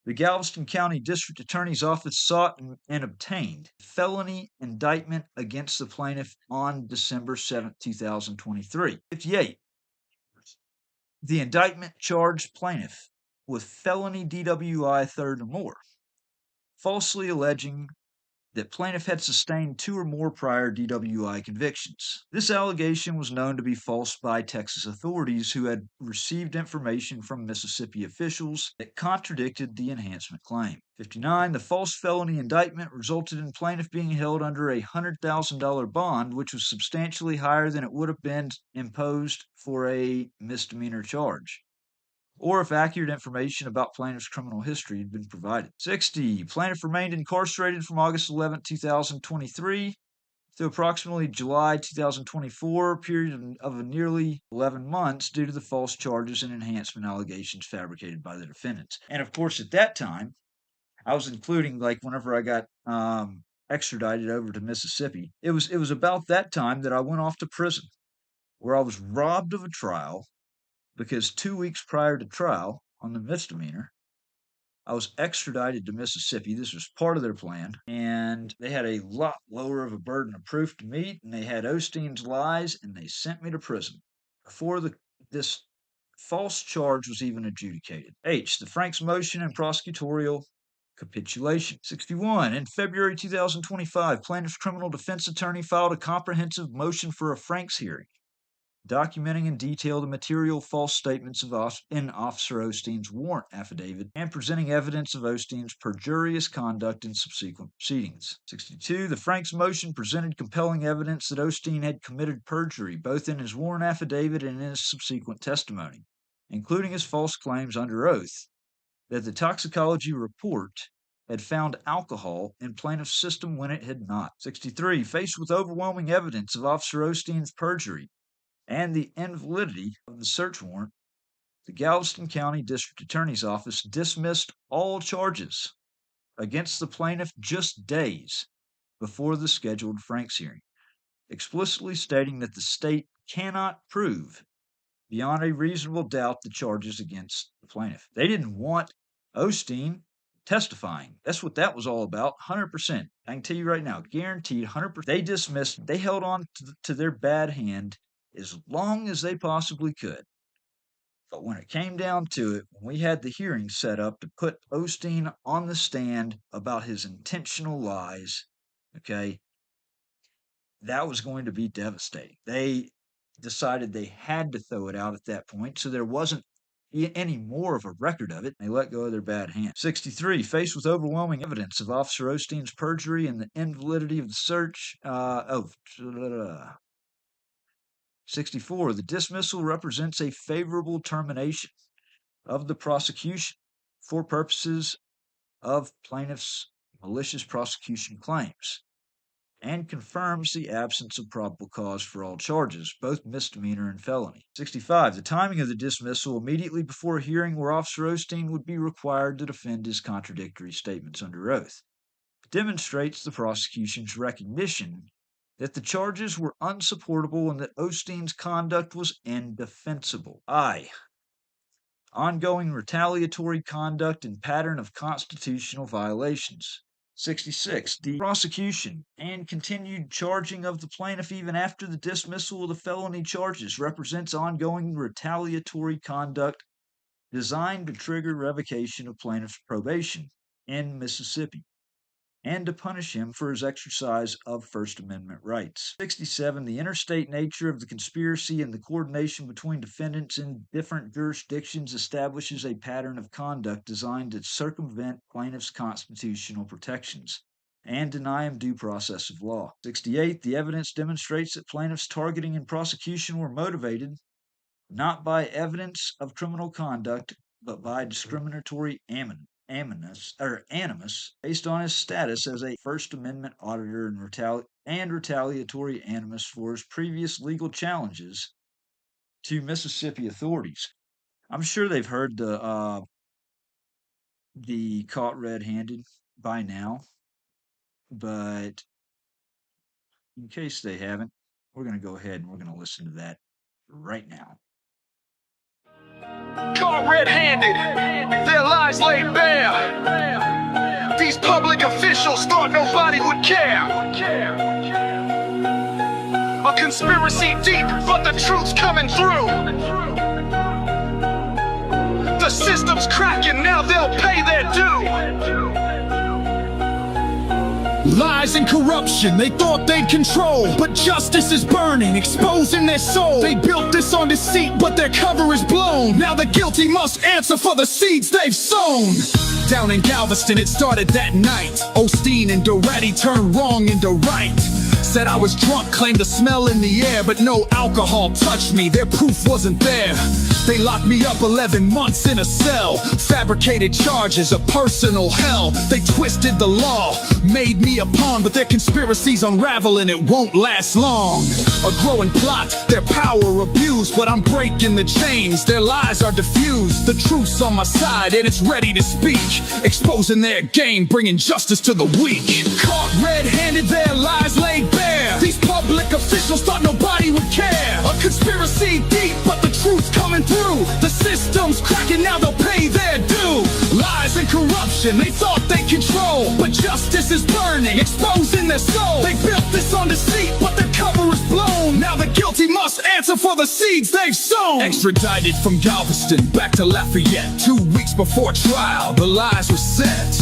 the Galveston County District Attorney's Office sought and obtained felony indictment against the plaintiff on December 7, 2023. 58. The indictment charged plaintiff with felony DWI third or more, falsely alleging that plaintiff had sustained 2 or more prior DWI convictions. This allegation was known to be false by Texas authorities who had received information from Mississippi officials that contradicted the enhancement claim. 59. The false felony indictment resulted in plaintiff being held under a $100,000 bond, which was substantially higher than it would have been imposed for a misdemeanor charge, or if accurate information about plaintiff's criminal history had been provided. 60. Plaintiff remained incarcerated from August 11, 2023 to approximately July 2024, a period of nearly 11 months due to the false charges and enhancement allegations fabricated by the defendants. And of course, at that time, I was including like whenever I got extradited over to Mississippi, it was about that time that I went off to prison, where I was robbed of a trial because 2 weeks prior to trial on the misdemeanor, I was extradited to Mississippi. This was part of their plan, and they had a lot lower of a burden of proof to meet, and they had Osteen's lies, and they sent me to prison before this false charge was even adjudicated. H. The Franks motion and prosecutorial capitulation. 61. In February 2025, plaintiff's criminal defense attorney filed a comprehensive motion for a Franks hearing, documenting in detail the material false statements in Officer Osteen's warrant affidavit and presenting evidence of Osteen's perjurious conduct in subsequent proceedings. 62. The Franks motion presented compelling evidence that Osteen had committed perjury both in his warrant affidavit and in his subsequent testimony, including his false claims under oath that the toxicology report had found alcohol in plaintiff's system when it had not. 63. Faced with overwhelming evidence of Officer Osteen's perjury and the invalidity of the search warrant, the Galveston County District Attorney's Office dismissed all charges against the plaintiff just days before the scheduled Franks hearing, explicitly stating that the state cannot prove beyond a reasonable doubt the charges against the plaintiff. They didn't want Osteen testifying. That's what that was all about, 100%. I can tell you right now, guaranteed 100%. They dismissed, they held on to their bad hand as long as they possibly could. But when it came down to it, when we had the hearing set up to put Osteen on the stand about his intentional lies, okay, that was going to be devastating. They decided they had to throw it out at that point, so there wasn't any more of a record of it. They let go of their bad hand. 63. Faced with overwhelming evidence of Officer Osteen's perjury and the invalidity of the search, 64. The dismissal represents a favorable termination of the prosecution for purposes of plaintiff's malicious prosecution claims and confirms the absence of probable cause for all charges, both misdemeanor and felony. 65. The timing of the dismissal immediately before a hearing where Officer Osteen would be required to defend his contradictory statements under oath demonstrates the prosecution's recognition that the charges were unsupportable and that Osteen's conduct was indefensible. I. Ongoing retaliatory conduct and pattern of constitutional violations. 66. The prosecution and continued charging of the plaintiff even after the dismissal of the felony charges represents ongoing retaliatory conduct designed to trigger revocation of plaintiff's probation in Mississippi and to punish him for his exercise of First Amendment rights. 67. The interstate nature of the conspiracy and the coordination between defendants in different jurisdictions establishes a pattern of conduct designed to circumvent plaintiff's constitutional protections and deny him due process of law. 68. The evidence demonstrates that plaintiff's targeting and prosecution were motivated not by evidence of criminal conduct, but by discriminatory animus based on his status as a First Amendment auditor and retaliatory animus for his previous legal challenges to Mississippi authorities. I'm sure they've heard the caught red-handed by now, but in case they haven't, we're going to go ahead and we're going to listen to that right now. Caught red-handed, their lies laid bare. These public officials thought nobody would care. A conspiracy deep, but the truth's coming through. The system's cracking, now they'll pay their due. Lies and corruption, they thought they'd control, but justice is burning, exposing their soul. They built this on deceit, but their cover is blown. Now the guilty must answer for the seeds they've sown. Down in Galveston, it started that night. Osteen and Doretti turned wrong into right. Said I was drunk, claimed the smell in the air, but no alcohol touched me, their proof wasn't there. They locked me up 11 months in a cell. Fabricated charges, a personal hell. They twisted the law, made me a pawn, but their conspiracies unravel and it won't last long. A growing plot, their power abused, but I'm breaking the chains, their lies are diffused. The truth's on my side and it's ready to speak, exposing their game, bringing justice to the weak. Caught red-handed, their lies laid bare. These public officials thought nobody would care. A conspiracy deep, but the truth's coming through. The system's cracking, now they'll pay their due. Lies and corruption, they thought they control, but justice is burning, exposing their soul. They built this on deceit, but their cover is blown. Now the guilty must answer for the seeds they've sown. Extradited from Galveston back to Lafayette. 2 weeks before trial, the lies were set.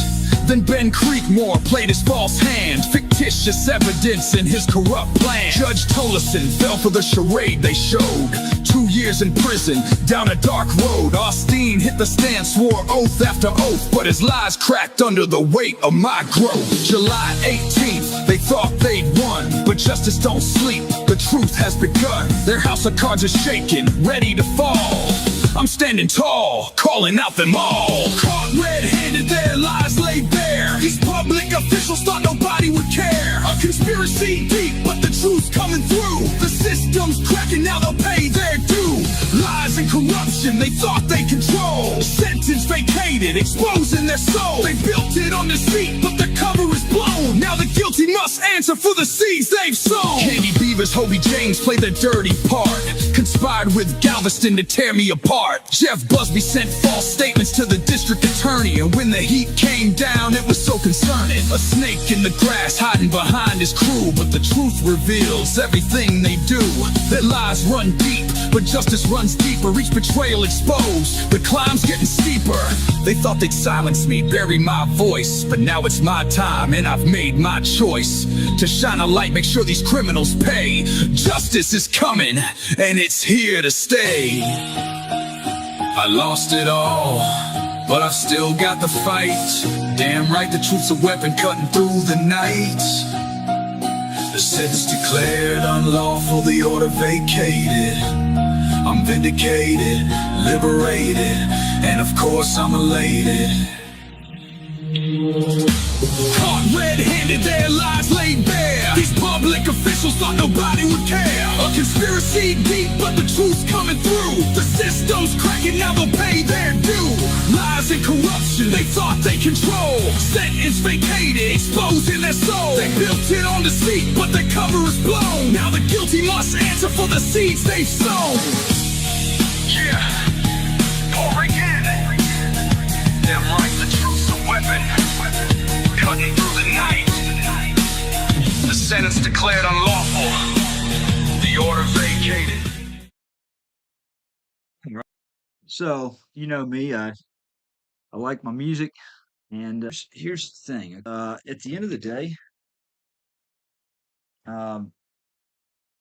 Then Ben Creekmore played his false hand, fictitious evidence in his corrupt plan. Judge Tolleson fell for the charade they showed. 2 years in prison, down a dark road. Osteen hit the stand, swore oath after oath, but his lies cracked under the weight of my growth. July 18th, they thought they'd won, but justice don't sleep, the truth has begun. Their house of cards is shaking, ready to fall. I'm standing tall, calling out them all. Caught red-handed, their lies laid bare. These public officials thought nobody would care. A conspiracy deep, but the truth's coming through. The system's cracking, now they'll pay their due. Lies and corruption, they thought they control. Sentence vacated, exposing their soul. They built it on deceit, but the cover is blown. Now the guilty must answer for the seeds they've sown. Candy Beavers, Hobie James played the dirty part. Conspired with Galveston to tear me apart. Jeff Busby sent false statements to the district attorney, and when the heat came down, it was so concerning. A snake in the grass hiding behind his crew, but the truth reveals everything they do. Their lies run deep, but justice runs deeper. Each betrayal exposed, the climb's getting steeper. They thought they'd silence me, bury my voice, but now it's my time and I've made my choice to shine a light, make sure these criminals pay. Justice is coming and it's here to stay. I lost it all, but I've still got the fight. Damn right, the truth's a weapon cutting through the night. The sentence declared unlawful, the order vacated. I'm vindicated, liberated, and of course I'm elated. Caught red-handed, their lies laid bare. These public officials thought nobody would care. A conspiracy deep, but the truth's coming through. The system's cracking, now they'll pay their due. Lies and corruption, they thought they control. Sentence vacated, exposing their soul. They built it on deceit, but their cover is blown. Now the guilty must answer for the seeds they've sown. Yeah, pour again. Damn right, the truth's a weapon, cutting through the night. The sentence declared unlawful, the order vacated. So, you know me, I like my music, and here's the thing. At the end of the day, I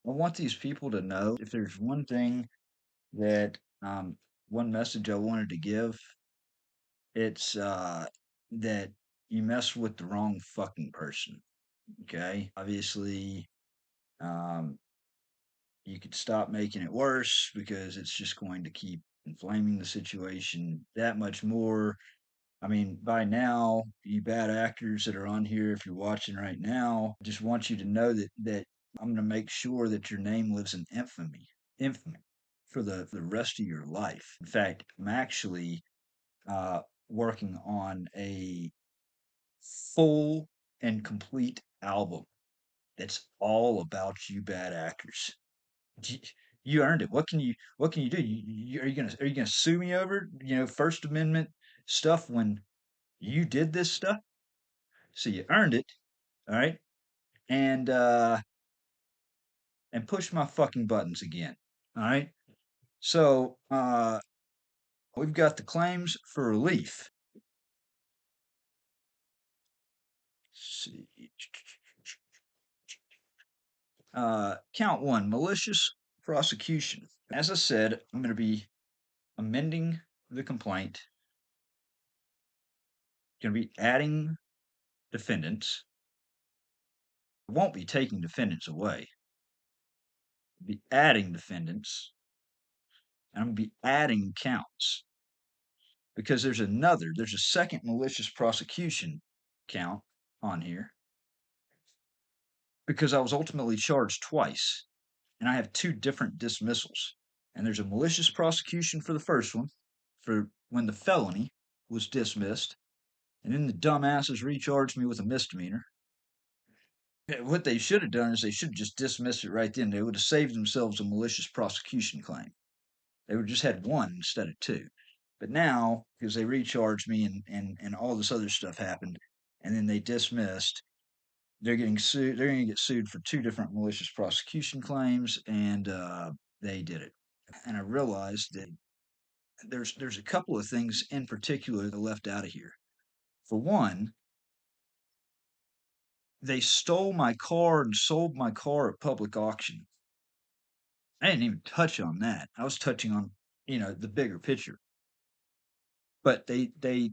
want these people to know, if there's one thing that, one message I wanted to give, it's that you mess with the wrong fucking person. Okay? Obviously, you could stop making it worse, because it's just going to keep inflaming the situation that much more. I mean, by now, you bad actors that are on here, if you're watching right now, I just want you to know that I'm going to make sure that your name lives in infamy for the rest of your life. In fact, I'm actually working on a full and complete album that's all about you bad actors. You earned it. What can you do? Are you gonna sue me over First Amendment stuff when you did this stuff? So you earned it, all right? And push my fucking buttons again, all right? So we've got the claims for relief. Let's see. Count 1, malicious prosecution. As I said, I'm going to be amending the complaint. Going to be adding defendants. I won't be taking defendants away. I'll be adding defendants. And I'm going to be adding counts. Because there's a second malicious prosecution count on here. Because I was ultimately charged twice. And I have 2 different dismissals. And there's a malicious prosecution for the first one, for when the felony was dismissed. And then the dumbasses recharged me with a misdemeanor. What they should have done is they should have just dismissed it right then. They would have saved themselves a malicious prosecution claim. They would have just had 1 instead of 2. But now, because they recharged me and all this other stuff happened, and then they dismissed, they're getting sued. They're going to get sued for 2 different malicious prosecution claims, and they did it. And I realized that there's a couple of things in particular that left out of here. For one, they stole my car and sold my car at public auction. I didn't even touch on that. I was touching on, the bigger picture. But they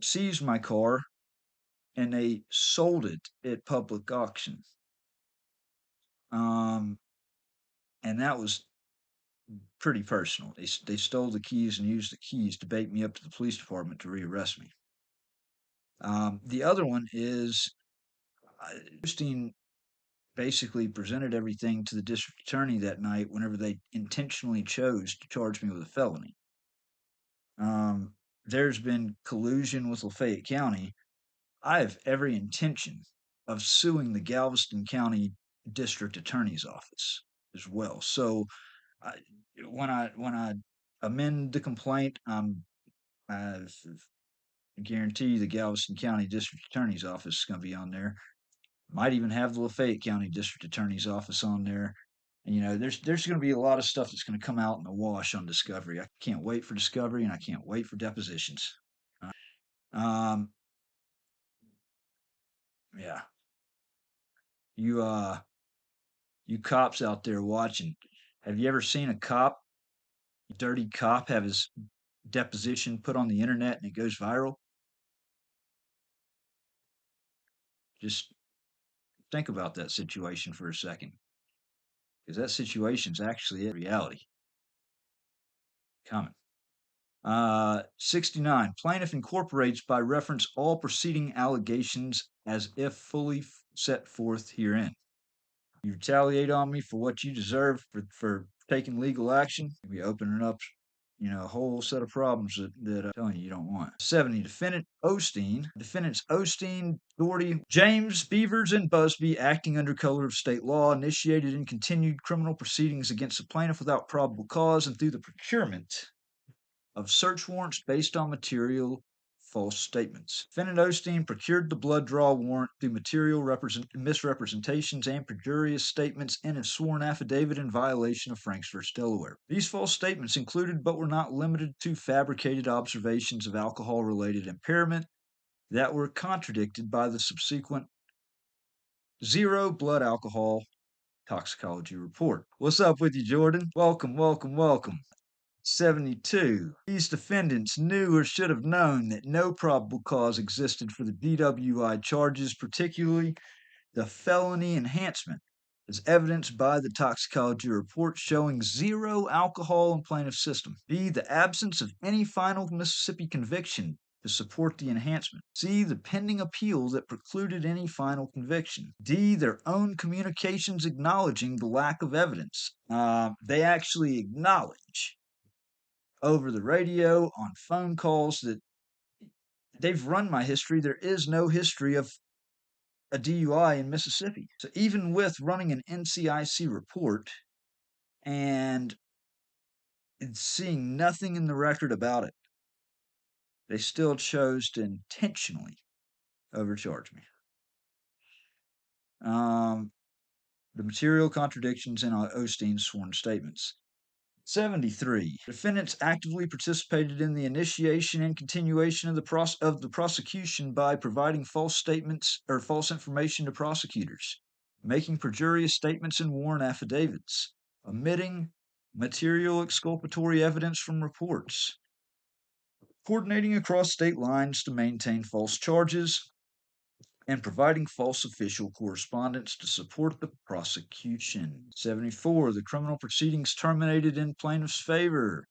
seized my car and they sold it at public auction. And that was pretty personal. They stole the keys and used the keys to bait me up to the police department to rearrest me. The other one is Osteen basically presented everything to the district attorney that night whenever they intentionally chose to charge me with a felony. There's been collusion with Lafayette County. I have every intention of suing the Galveston County District Attorney's Office as well. So when I amend the complaint, I guarantee you the Galveston County District Attorney's Office is going to be on there. Might even have the Lafayette County District Attorney's Office on there. And, there's going to be a lot of stuff that's going to come out in the wash on discovery. I can't wait for discovery, and I can't wait for depositions. Yeah. You cops out there watching, have you ever seen a dirty cop, have his deposition put on the internet and it goes viral? Just think about that situation for a second. Because that situation's actually a reality. Coming. 69. Plaintiff incorporates by reference all preceding allegations as if fully set forth herein. You retaliate on me for what you deserve for taking legal action, you'll be opening up, a whole set of problems that I'm telling you don't want. 70. Defendants Osteen, Doherty, James, Beavers, and Busby, acting under color of state law, initiated and continued criminal proceedings against the plaintiff without probable cause and through the procurement of search warrants based on material false statements. Defendant Osteen procured the blood draw warrant through material misrepresentations and perjurious statements in a sworn affidavit in violation of Franks v. Delaware. These false statements included but were not limited to fabricated observations of alcohol-related impairment that were contradicted by the subsequent 0 blood alcohol toxicology report. What's up with you, Jordan? Welcome, welcome, welcome. 72. These defendants knew or should have known that no probable cause existed for the DWI charges, particularly the felony enhancement, as evidenced by the toxicology report showing 0 alcohol in plaintiff's system. B. The absence of any final Mississippi conviction to support the enhancement. C. The pending appeal that precluded any final conviction. D. Their own communications acknowledging the lack of evidence. They actually acknowledge over the radio, on phone calls, that they've run my history. There is no history of a DUI in Mississippi. So even with running an NCIC report and seeing nothing in the record about it, they still chose to intentionally overcharge me. The material contradictions in Osteen's sworn statements. 73. Defendants actively participated in the initiation and continuation of the prosecution by providing false statements or false information to prosecutors, making perjurious statements in warrant affidavits, omitting material exculpatory evidence from reports, coordinating across state lines to maintain false charges, and providing false official correspondence to support the prosecution. 74. The criminal proceedings terminated in plaintiff's favor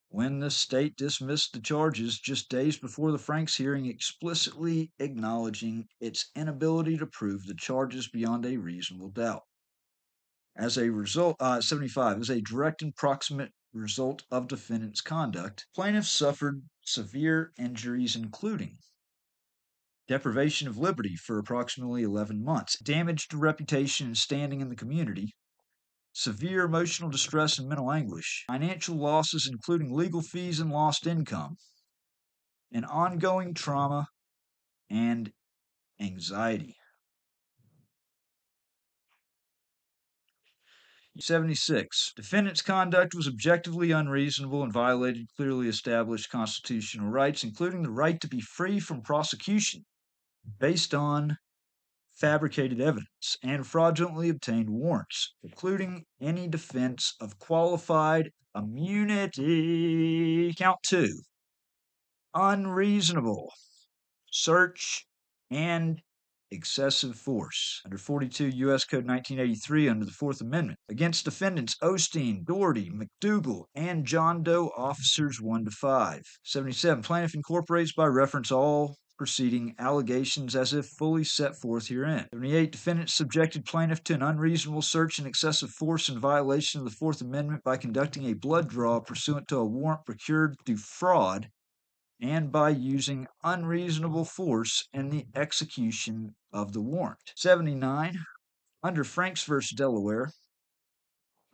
when the state dismissed the charges just days before the Franks hearing, explicitly acknowledging its inability to prove the charges beyond a reasonable doubt. As a result, 75, as a direct and proximate result of defendant's conduct, plaintiffs suffered severe injuries, including deprivation of liberty for approximately 11 months, damage to reputation and standing in the community, severe emotional distress and mental anguish, financial losses including legal fees and lost income, and ongoing trauma and anxiety. 76. Defendant's conduct was objectively unreasonable and violated clearly established constitutional rights, including the right to be free from prosecution based on fabricated evidence and fraudulently obtained warrants, including any defense of qualified immunity. Count 2. Unreasonable search and excessive force under 42 U.S. Code 1983 under the Fourth Amendment against defendants Osteen, Doherty, McDougal, and John Doe officers 1 to 5. 77. Plaintiff incorporates by reference all preceding allegations as if fully set forth herein. 78. Defendants subjected plaintiff to an unreasonable search and excessive force in violation of the Fourth Amendment by conducting a blood draw pursuant to a warrant procured through fraud and by using unreasonable force in the execution of the warrant. 79. Under Franks v. Delaware,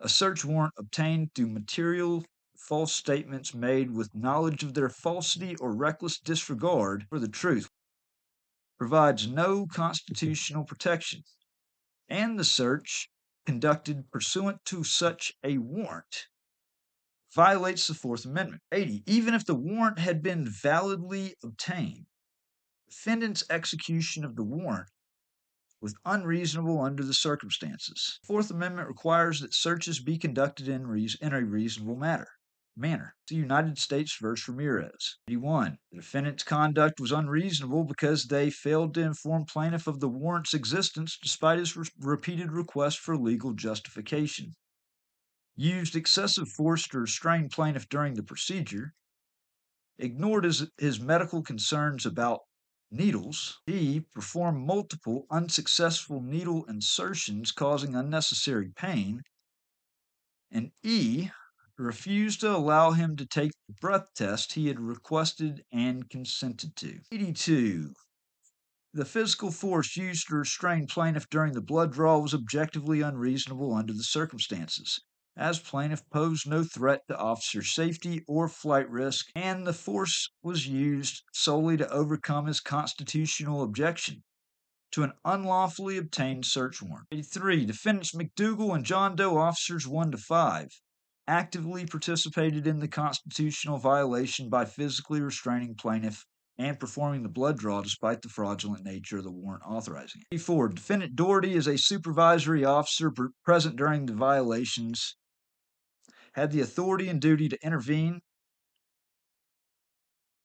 a search warrant obtained through material false statements made with knowledge of their falsity or reckless disregard for the truth provides no constitutional protection, and the search conducted pursuant to such a warrant violates the Fourth Amendment. 80. Even if the warrant had been validly obtained, defendant's execution of the warrant was unreasonable under the circumstances. The Fourth Amendment requires that searches be conducted in a reasonable manner. See United States v. Ramirez. 81. The defendant's conduct was unreasonable because they failed to inform plaintiff of the warrant's existence despite his repeated request for legal justification. Used excessive force to restrain plaintiff during the procedure, ignored his medical concerns about needles. He performed multiple unsuccessful needle insertions causing unnecessary pain. And E, refused to allow him to take the breath test he had requested and consented to. 82. The physical force used to restrain plaintiff during the blood draw was objectively unreasonable under the circumstances, as plaintiff posed no threat to officer safety or flight risk, and the force was used solely to overcome his constitutional objection to an unlawfully obtained search warrant. 83. Defendants McDougal and John Doe officers 1 to 5 actively participated in the constitutional violation by physically restraining plaintiff and performing the blood draw despite the fraudulent nature of the warrant authorizing it. 84. Defendant Doherty is a supervisory officer present during the violations, had the authority and duty to intervene,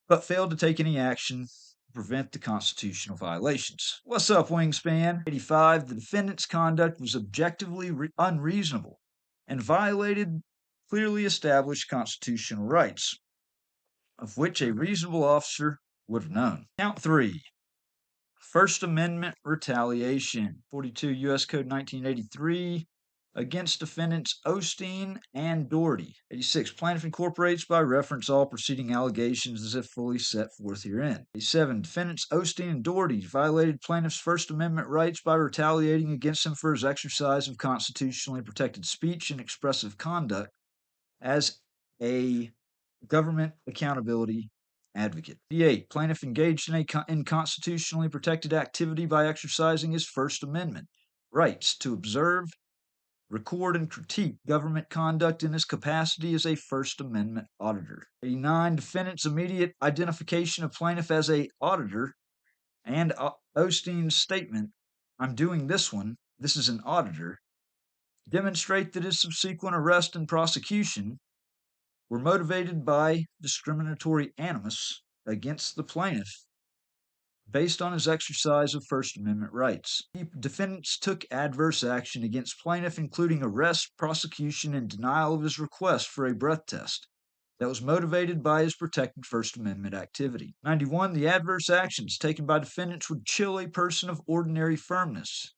but failed to take any action to prevent the constitutional violations. What's up, Wingspan? 85. The defendant's conduct was objectively unreasonable and violated clearly established constitutional rights, of which a reasonable officer would have known. Count 3. First Amendment retaliation. 42 U.S. Code 1983 against defendants Osteen and Doherty. 86. Plaintiff incorporates by reference all preceding allegations as if fully set forth herein. 87. Defendants Osteen and Doherty violated plaintiff's First Amendment rights by retaliating against him for his exercise of constitutionally protected speech and expressive conduct as a government accountability advocate. 88. Plaintiff engaged in constitutionally protected activity by exercising his First Amendment rights to observe, record, and critique government conduct in his capacity as a First Amendment auditor. 89. Defendant's immediate identification of plaintiff as a auditor and Osteen's statement, "I'm doing this one," this is an auditor, demonstrate that his subsequent arrest and prosecution were motivated by discriminatory animus against the plaintiff based on his exercise of First Amendment rights. The defendants took adverse action against plaintiff, including arrest, prosecution, and denial of his request for a breath test that was motivated by his protected First Amendment activity. 91. The adverse actions taken by defendants would chill a person of ordinary firmness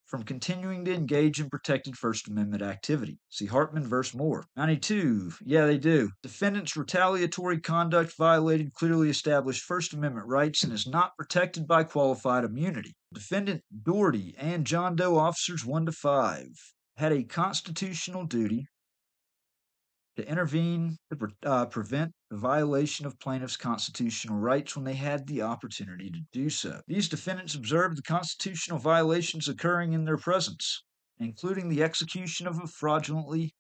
from continuing to engage in protected First Amendment activity. See Hartman v. Moore. 92. Yeah, they do. Defendant's retaliatory conduct violated clearly established First Amendment rights and is not protected by qualified immunity. Defendant Doherty and John Doe officers 1 to 5 had a constitutional duty to intervene to prevent the violation of plaintiff's constitutional rights when they had the opportunity to do so. These defendants observed the constitutional violations occurring in their presence, including the execution of a fraudulently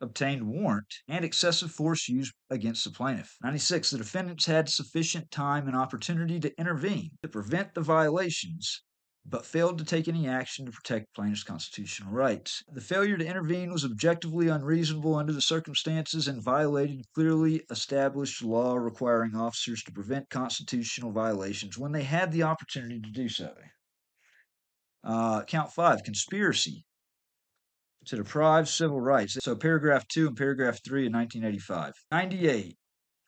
obtained warrant and excessive force used against the plaintiff. 96. The defendants had sufficient time and opportunity to intervene to prevent the violations, but failed to take any action to protect plaintiff's constitutional rights. The failure to intervene was objectively unreasonable under the circumstances and violated clearly established law requiring officers to prevent constitutional violations when they had the opportunity to do so. Count 5, conspiracy to deprive civil rights. So paragraph 2 and paragraph 3 in 1985. 98.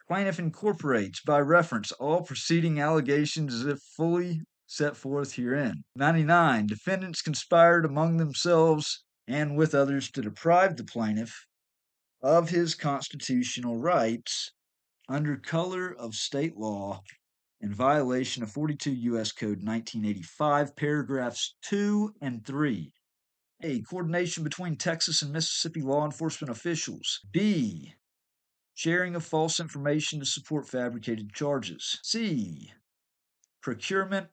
Plaintiff incorporates by reference all preceding allegations as if fully set forth herein. 99. Defendants conspired among themselves and with others to deprive the plaintiff of his constitutional rights under color of state law in violation of 42 U.S. Code 1985, paragraphs 2 and 3. A. Coordination between Texas and Mississippi law enforcement officials. B. Sharing of false information to support fabricated charges. C. Procurement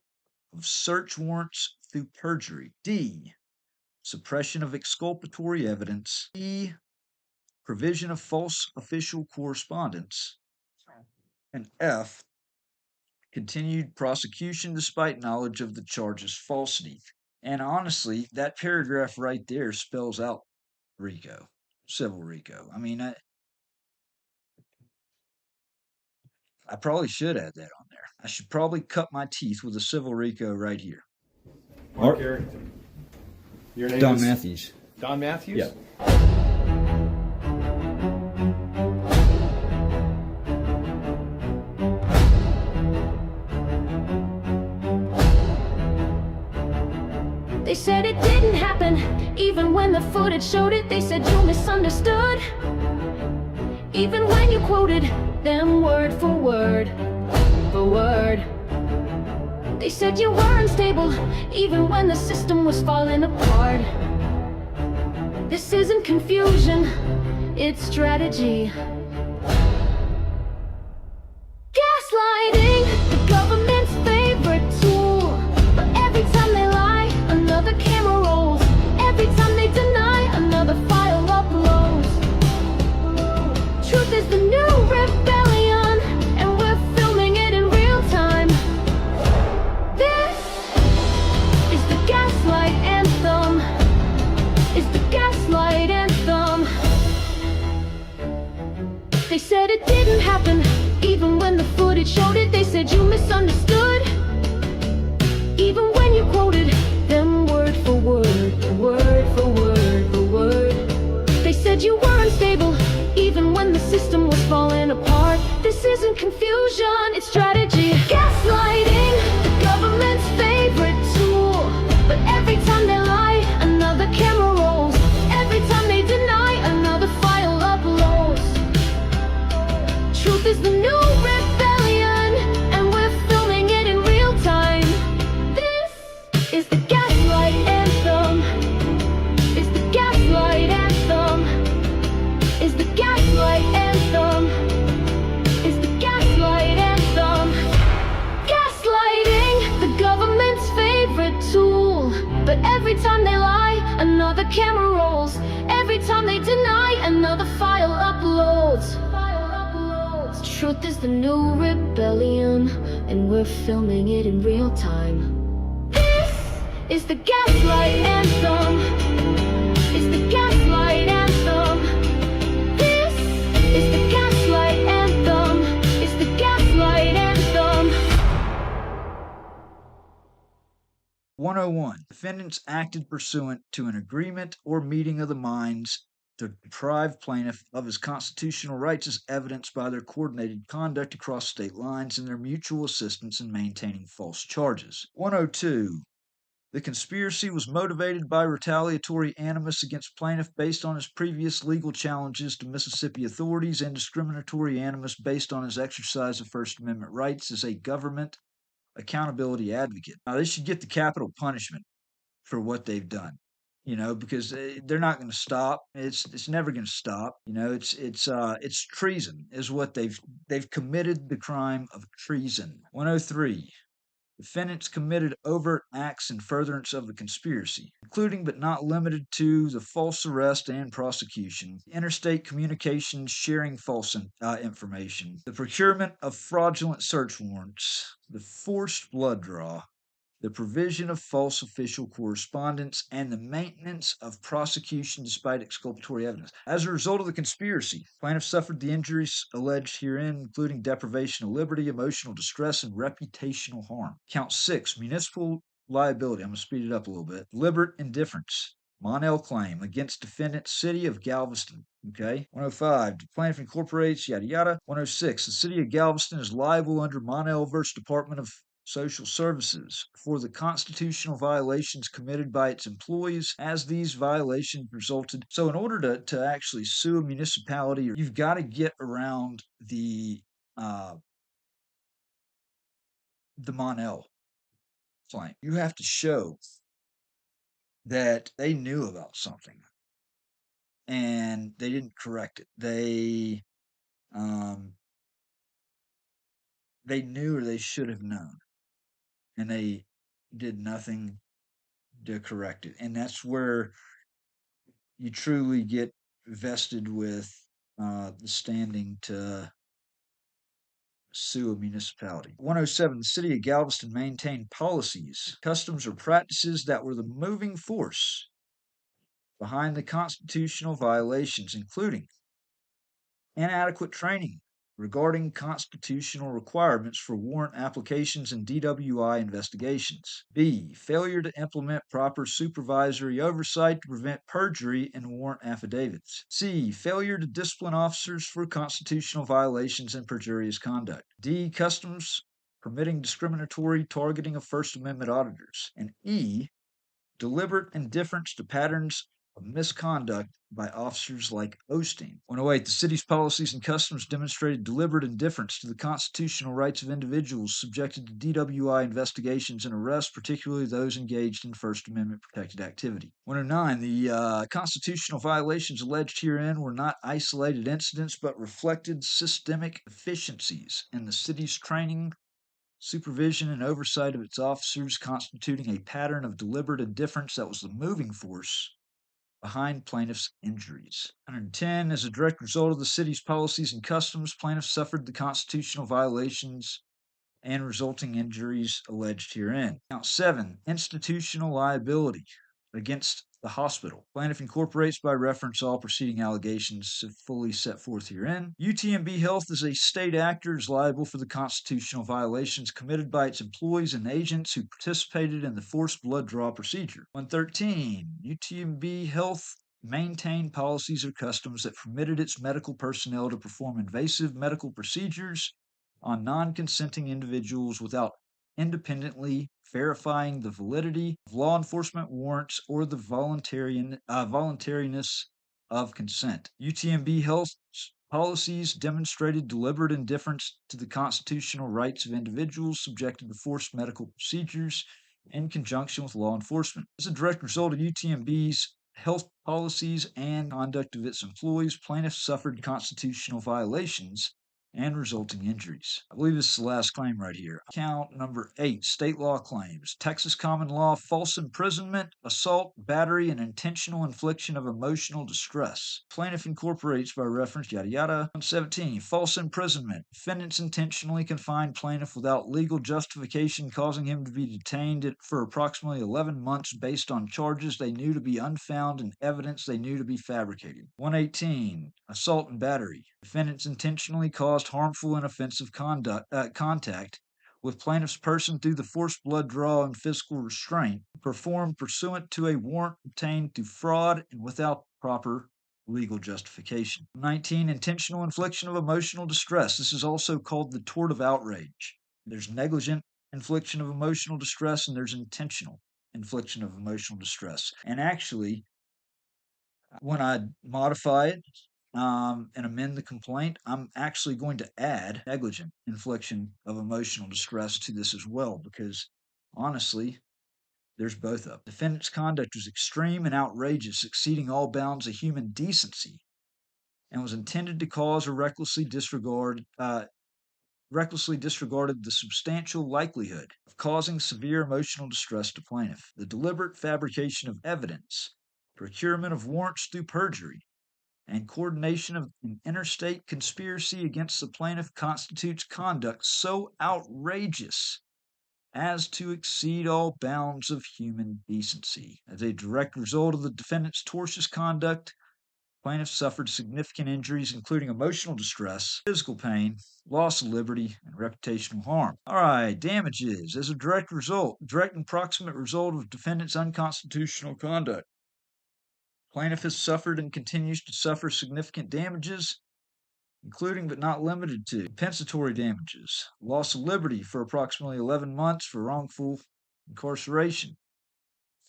of search warrants through perjury. D. Suppression of exculpatory evidence. E. Provision of false official correspondence. And F. Continued prosecution despite knowledge of the charge's falsity. And honestly, that paragraph right there spells out RICO, civil RICO. I mean, I probably should add that on there. I should probably cut my teeth with a civil RICO right here. Mark Carrington. Your name Don is Matthews. Don Matthews? Yeah. They said it didn't happen, even when the footage showed it. They said you misunderstood, even when you quoted them word for word, for word. They said you were unstable, even when the system was falling apart. This isn't confusion, it's strategy. Gaslighting, the government's favorite tool. But every time they lie, another camera rolls. Every time they deny, another file uploads. Truth is the new rebellion, and we're filming it in real time. This is the gaslight anthem. Is the gaslight anthem. They said it didn't happen, even when the footage showed it. They said you misunderstood, even when you quoted them word for word, word for word, for word. They said you were unstable, even when the system was falling apart. This isn't confusion, it's strategy. Gaslighting, the government's favorite tool. But every time they lie, another camera rolls. Every time they deny, another file uploads. Truth is the new rebellion, and we're filming it in real time. This is the gaslight anthem. Is the gaslight anthem. Is the gaslight anthem. Is the gaslight anthem. Gaslighting, the government's favorite tool. But every time they lie, another camera rolls. Every time they deny, another file uploads. Truth is the new rebellion, and we're filming it in real time. This It's the gaslight anthem. It's the gaslight anthem. This is the gaslight anthem. It's the gaslight anthem. 101. Defendants acted pursuant to an agreement or meeting of the minds to deprive plaintiff of his constitutional rights as evidenced by their coordinated conduct across state lines and their mutual assistance in maintaining false charges. 102. The conspiracy was motivated by retaliatory animus against plaintiff based on his previous legal challenges to Mississippi authorities and discriminatory animus based on his exercise of First Amendment rights as a government accountability advocate. Now, they should get the capital punishment for what they've done, because they're not going to stop. It's never going to stop. It's treason is what they've committed the crime of treason. 103. Defendants committed overt acts in furtherance of the conspiracy, including but not limited to the false arrest and prosecution, interstate communications sharing false information, the procurement of fraudulent search warrants, the forced blood draw, the provision of false official correspondence, and the maintenance of prosecution despite exculpatory evidence. As a result of the conspiracy, plaintiff suffered the injuries alleged herein, including deprivation of liberty, emotional distress, and reputational harm. Count 6, municipal liability. I'm going to speed it up a little bit. Deliberate indifference. Monell claim against defendant City of Galveston. Okay. 105, the plaintiff incorporates, yada yada. 106, the City of Galveston is liable under Monell v. Department of Social Services for the constitutional violations committed by its employees as these violations resulted. So in order to actually sue a municipality, you've got to get around the Monell claim. You have to show that they knew about something and they didn't correct it. They knew or they should have known, and they did nothing to correct it. And that's where you truly get vested with the standing to sue a municipality. 107, the City of Galveston maintained policies, customs, or practices that were the moving force behind the constitutional violations, including inadequate training regarding constitutional requirements for warrant applications and DWI investigations. B. Failure to implement proper supervisory oversight to prevent perjury in warrant affidavits. C. Failure to discipline officers for constitutional violations and perjurious conduct. D. Customs permitting discriminatory targeting of First Amendment auditors. And E. Deliberate indifference to patterns of misconduct by officers like Osteen. 108. The city's policies and customs demonstrated deliberate indifference to the constitutional rights of individuals subjected to DWI investigations and arrests, particularly those engaged in First Amendment protected activity. 109. The constitutional violations alleged herein were not isolated incidents, but reflected systemic deficiencies in the city's training, supervision, and oversight of its officers, constituting a pattern of deliberate indifference that was the moving force behind plaintiff's injuries. 110, as a direct result of the city's policies and customs, plaintiffs suffered the constitutional violations and resulting injuries alleged herein. Count 7, institutional liability against the hospital. Plaintiff incorporates by reference all preceding allegations fully set forth herein. UTMB Health is a state actor is liable for the constitutional violations committed by its employees and agents who participated in the forced blood draw procedure. 113. UTMB Health maintained policies or customs that permitted its medical personnel to perform invasive medical procedures on non-consenting individuals without independently verifying the validity of law enforcement warrants or the voluntariness of consent. UTMB Health's policies demonstrated deliberate indifference to the constitutional rights of individuals subjected to forced medical procedures in conjunction with law enforcement. As a direct result of UTMB's health policies and conduct of its employees, plaintiffs suffered constitutional violations and resulting injuries. I believe this is the last claim right here. Count number 8, state law claims. Texas common law, false imprisonment, assault, battery, and intentional infliction of emotional distress. Plaintiff incorporates by reference, yada yada. 17, false imprisonment. Defendants intentionally confined plaintiff without legal justification, causing him to be detained for approximately 11 months based on charges they knew to be unfound and evidence they knew to be fabricated. 118, assault and battery. Defendants intentionally caused harmful and offensive contact with plaintiff's person through the forced blood draw and physical restraint, performed pursuant to a warrant obtained through fraud and without proper legal justification. 19, intentional infliction of emotional distress. This is also called the tort of outrage. There's negligent infliction of emotional distress and there's intentional infliction of emotional distress. And actually, when I modify it and amend the complaint, I'm actually going to add negligent infliction of emotional distress to this as well, because honestly, there's both of them. Defendant's conduct was extreme and outrageous, exceeding all bounds of human decency, and was intended to cause or recklessly disregarded the substantial likelihood of causing severe emotional distress to plaintiff. The deliberate fabrication of evidence, procurement of warrants through perjury, and coordination of an interstate conspiracy against the plaintiff constitutes conduct so outrageous as to exceed all bounds of human decency. As a direct result of the defendant's tortious conduct, plaintiff suffered significant injuries, including emotional distress, physical pain, loss of liberty, and reputational harm. All right, damages. As a direct and proximate result of defendant's unconstitutional conduct, plaintiff has suffered and continues to suffer significant damages, including but not limited to compensatory damages, loss of liberty for approximately 11 months for wrongful incarceration,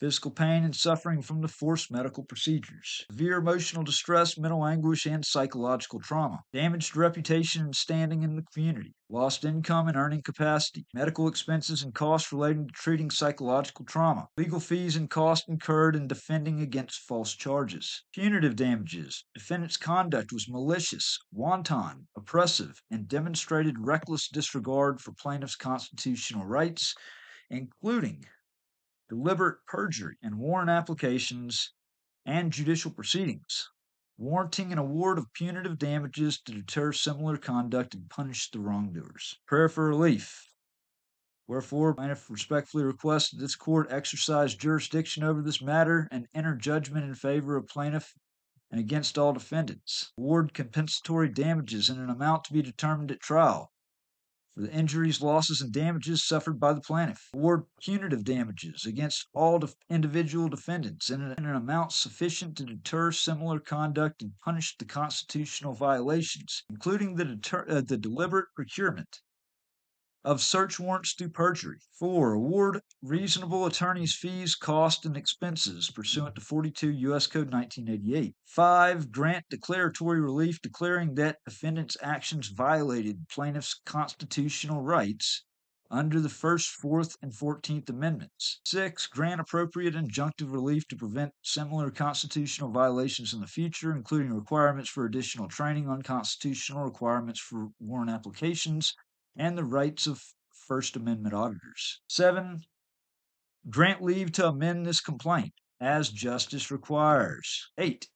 physical pain and suffering from the forced medical procedures, severe emotional distress, mental anguish, and psychological trauma, damaged reputation and standing in the community, lost income and earning capacity, medical expenses and costs relating to treating psychological trauma, legal fees and costs incurred in defending against false charges. Punitive damages. Defendant's conduct was malicious, wanton, oppressive, and demonstrated reckless disregard for plaintiff's constitutional rights, including deliberate perjury and warrant applications and judicial proceedings, warranting an award of punitive damages to deter similar conduct and punish the wrongdoers. Prayer for relief. Wherefore, plaintiff respectfully requests that this court exercise jurisdiction over this matter and enter judgment in favor of plaintiff and against all defendants. Award compensatory damages in an amount to be determined at trial for the injuries, losses, and damages suffered by the plaintiff. Award punitive damages against all individual defendants in an amount sufficient to deter similar conduct and punish the constitutional violations, including the deliberate procurement of search warrants through perjury. 4. Award reasonable attorney's fees, costs, and expenses pursuant to 42 U.S. Code 1988. 5. Grant declaratory relief declaring that defendant's actions violated plaintiff's constitutional rights under the First, Fourth, and 14th Amendments. 6. Grant appropriate injunctive relief to prevent similar constitutional violations in the future, including requirements for additional training on constitutional requirements for warrant applications and the rights of First Amendment auditors. 7. Grant leave to amend this complaint as justice requires. 8.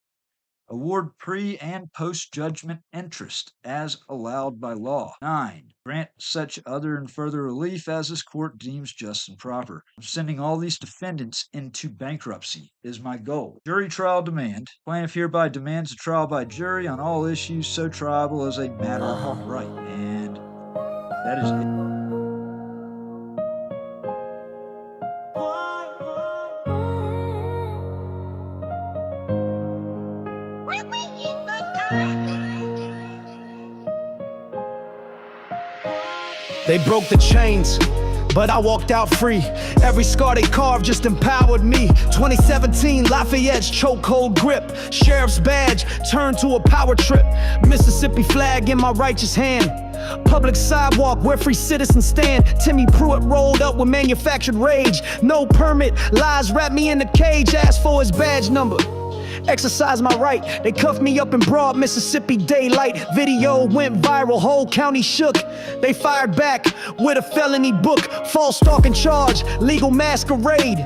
Award pre- and post-judgment interest as allowed by law. 9. Grant such other and further relief as this court deems just and proper. Sending all these defendants into bankruptcy is my goal. Jury trial demand. Plaintiff hereby demands a trial by jury on all issues so triable as a matter of right. And that is it. They broke the chains, but I walked out free. Every scar they carved just empowered me. 2017 Lafayette's chokehold grip, sheriff's badge turned to a power trip. Mississippi flag in my righteous hand, public sidewalk where free citizens stand. Timmy Pruitt rolled up with manufactured rage. No permit, lies wrapped me in the cage, asked for his badge number. exercise my right. They cuffed me up in broad Mississippi daylight. Video went viral, whole county shook. They fired back with a felony book. False stalking charge, legal masquerade.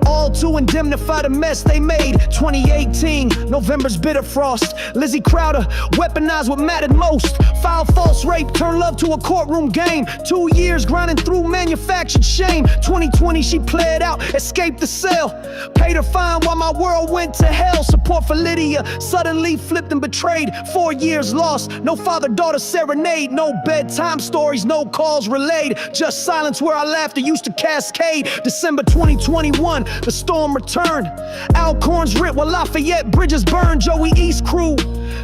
All to indemnify the mess they made. 2018, November's bitter frost. Lizzie Crowder, weaponized what mattered most. Filed false rape, turned love to a courtroom game. 2 years grinding through manufactured shame. 2020 she pled out, escaped the cell. Paid her fine while my world went to hell. Support for Lydia suddenly flipped and betrayed. 4 years lost, no father-daughter serenade. No bedtime stories, no calls relayed. Just silence where our laughter used to cascade. December 2021, the storm returned. Alcorns rent while Lafayette bridges burned. Joey East crew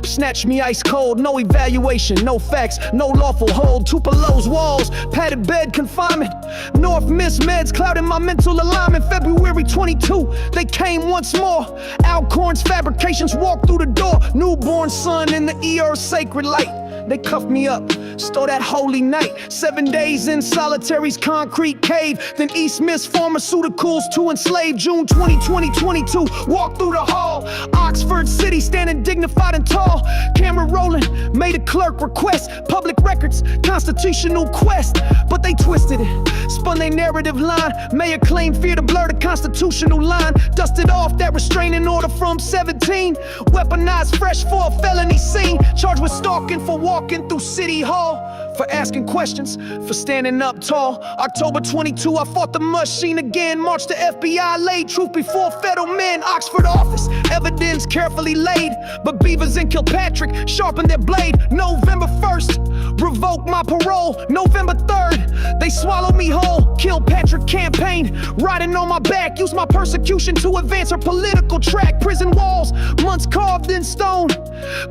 snatched me ice cold. No evaluation, no facts, no lawful hold. Tupelo's walls, padded bed confinement. North Miss meds clouding my mental alignment. February 22, they came once more. Alcorns fabrications walked through the door. Newborn son in the ER sacred light. They cuffed me up, stole that holy night. 7 days in solitary's concrete cave. Then East Miss pharmaceuticals to enslave. June 2022, walked through the hall. Oxford City standing dignified and tall. Camera rolling, made a clerk request. Public records, constitutional quest. But they twisted it, spun their narrative line. Mayor claimed fear to blur the constitutional line. Dusted off that restraining order from 17. Weaponized fresh for a felony scene. Charged with stalking for walking through City Hall. For asking questions, for standing up tall. October 22, I fought the machine again. Marched the FBI, laid truth before federal men. Oxford office, evidence carefully laid. But Beavers and Kilpatrick sharpened their blade. November 1st, revoked my parole. November 3rd, they swallowed me whole. Kilpatrick campaign, riding on my back. Used my persecution to advance her political track. Prison walls, months carved in stone.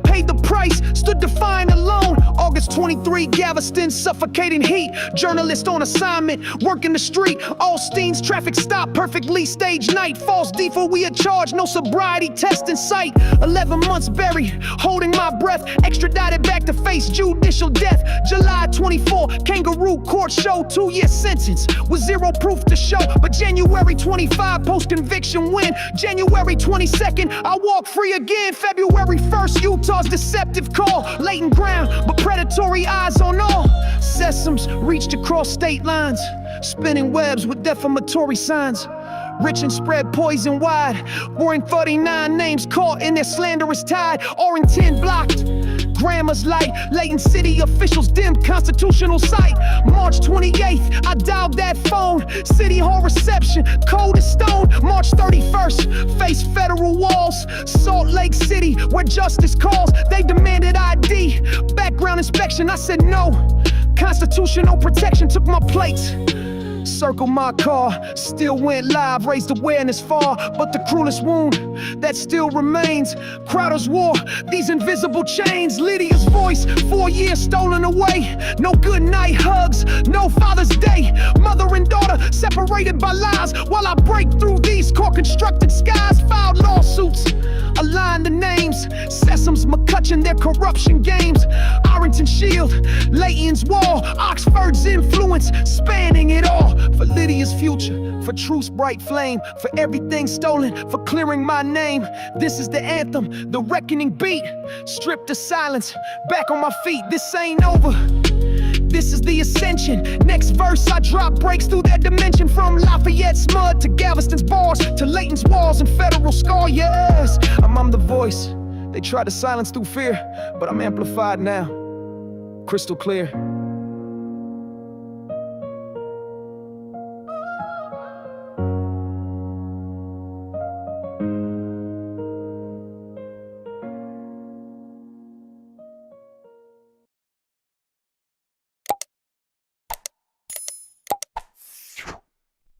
Paid the price, stood defiant alone. August 23, Galveston, suffocating heat. Journalist on assignment, working the street. Osteen's traffic stop, perfectly staged night. False default, we had charged, no sobriety test in sight. 11 months buried, holding my breath. Extradited back to face judicial death. July 24, kangaroo court show. 2-year sentence with zero proof to show. But January 25, post-conviction win. January 22nd, I walk free again. February 1st, Utah's deceptive call. Latent ground, but predatory eyes on all. Sesames reached across state lines, spinning webs with defamatory signs. Rich and spread poison wide. Boring 39 names caught in their slanderous tide. Orrington blocked, grammar's light. Layton City officials dimmed constitutional sight. March 28th, I dialed that phone. City Hall reception, cold as stone. March 31st, face federal walls. Salt Lake City, where justice calls. They demanded ID, background inspection. I said no. Constitutional protection took my place. Circle my car, still went live, raised awareness far. But the cruelest wound that still remains, Crowder's war, these invisible chains. Lydia's voice, 4 years stolen away. No good night hugs, no Father's Day. Mother and daughter separated by lies. While I break through these core-constructed skies. Filed lawsuits, align the names. Sesames, McCutcheon, their corruption games. Arrington Shield, Layton's wall. Oxford's influence, spanning it all. For Lydia's future, for truth's bright flame. For everything stolen, for clearing my name. This is the anthem, the reckoning beat. Stripped to silence, back on my feet. This ain't over, this is the ascension. Next verse I drop breaks through that dimension. From Lafayette's mud to Galveston's bars, to Layton's walls and federal scar. Yes, I'm the voice they tried to silence through fear, but I'm amplified now, crystal clear.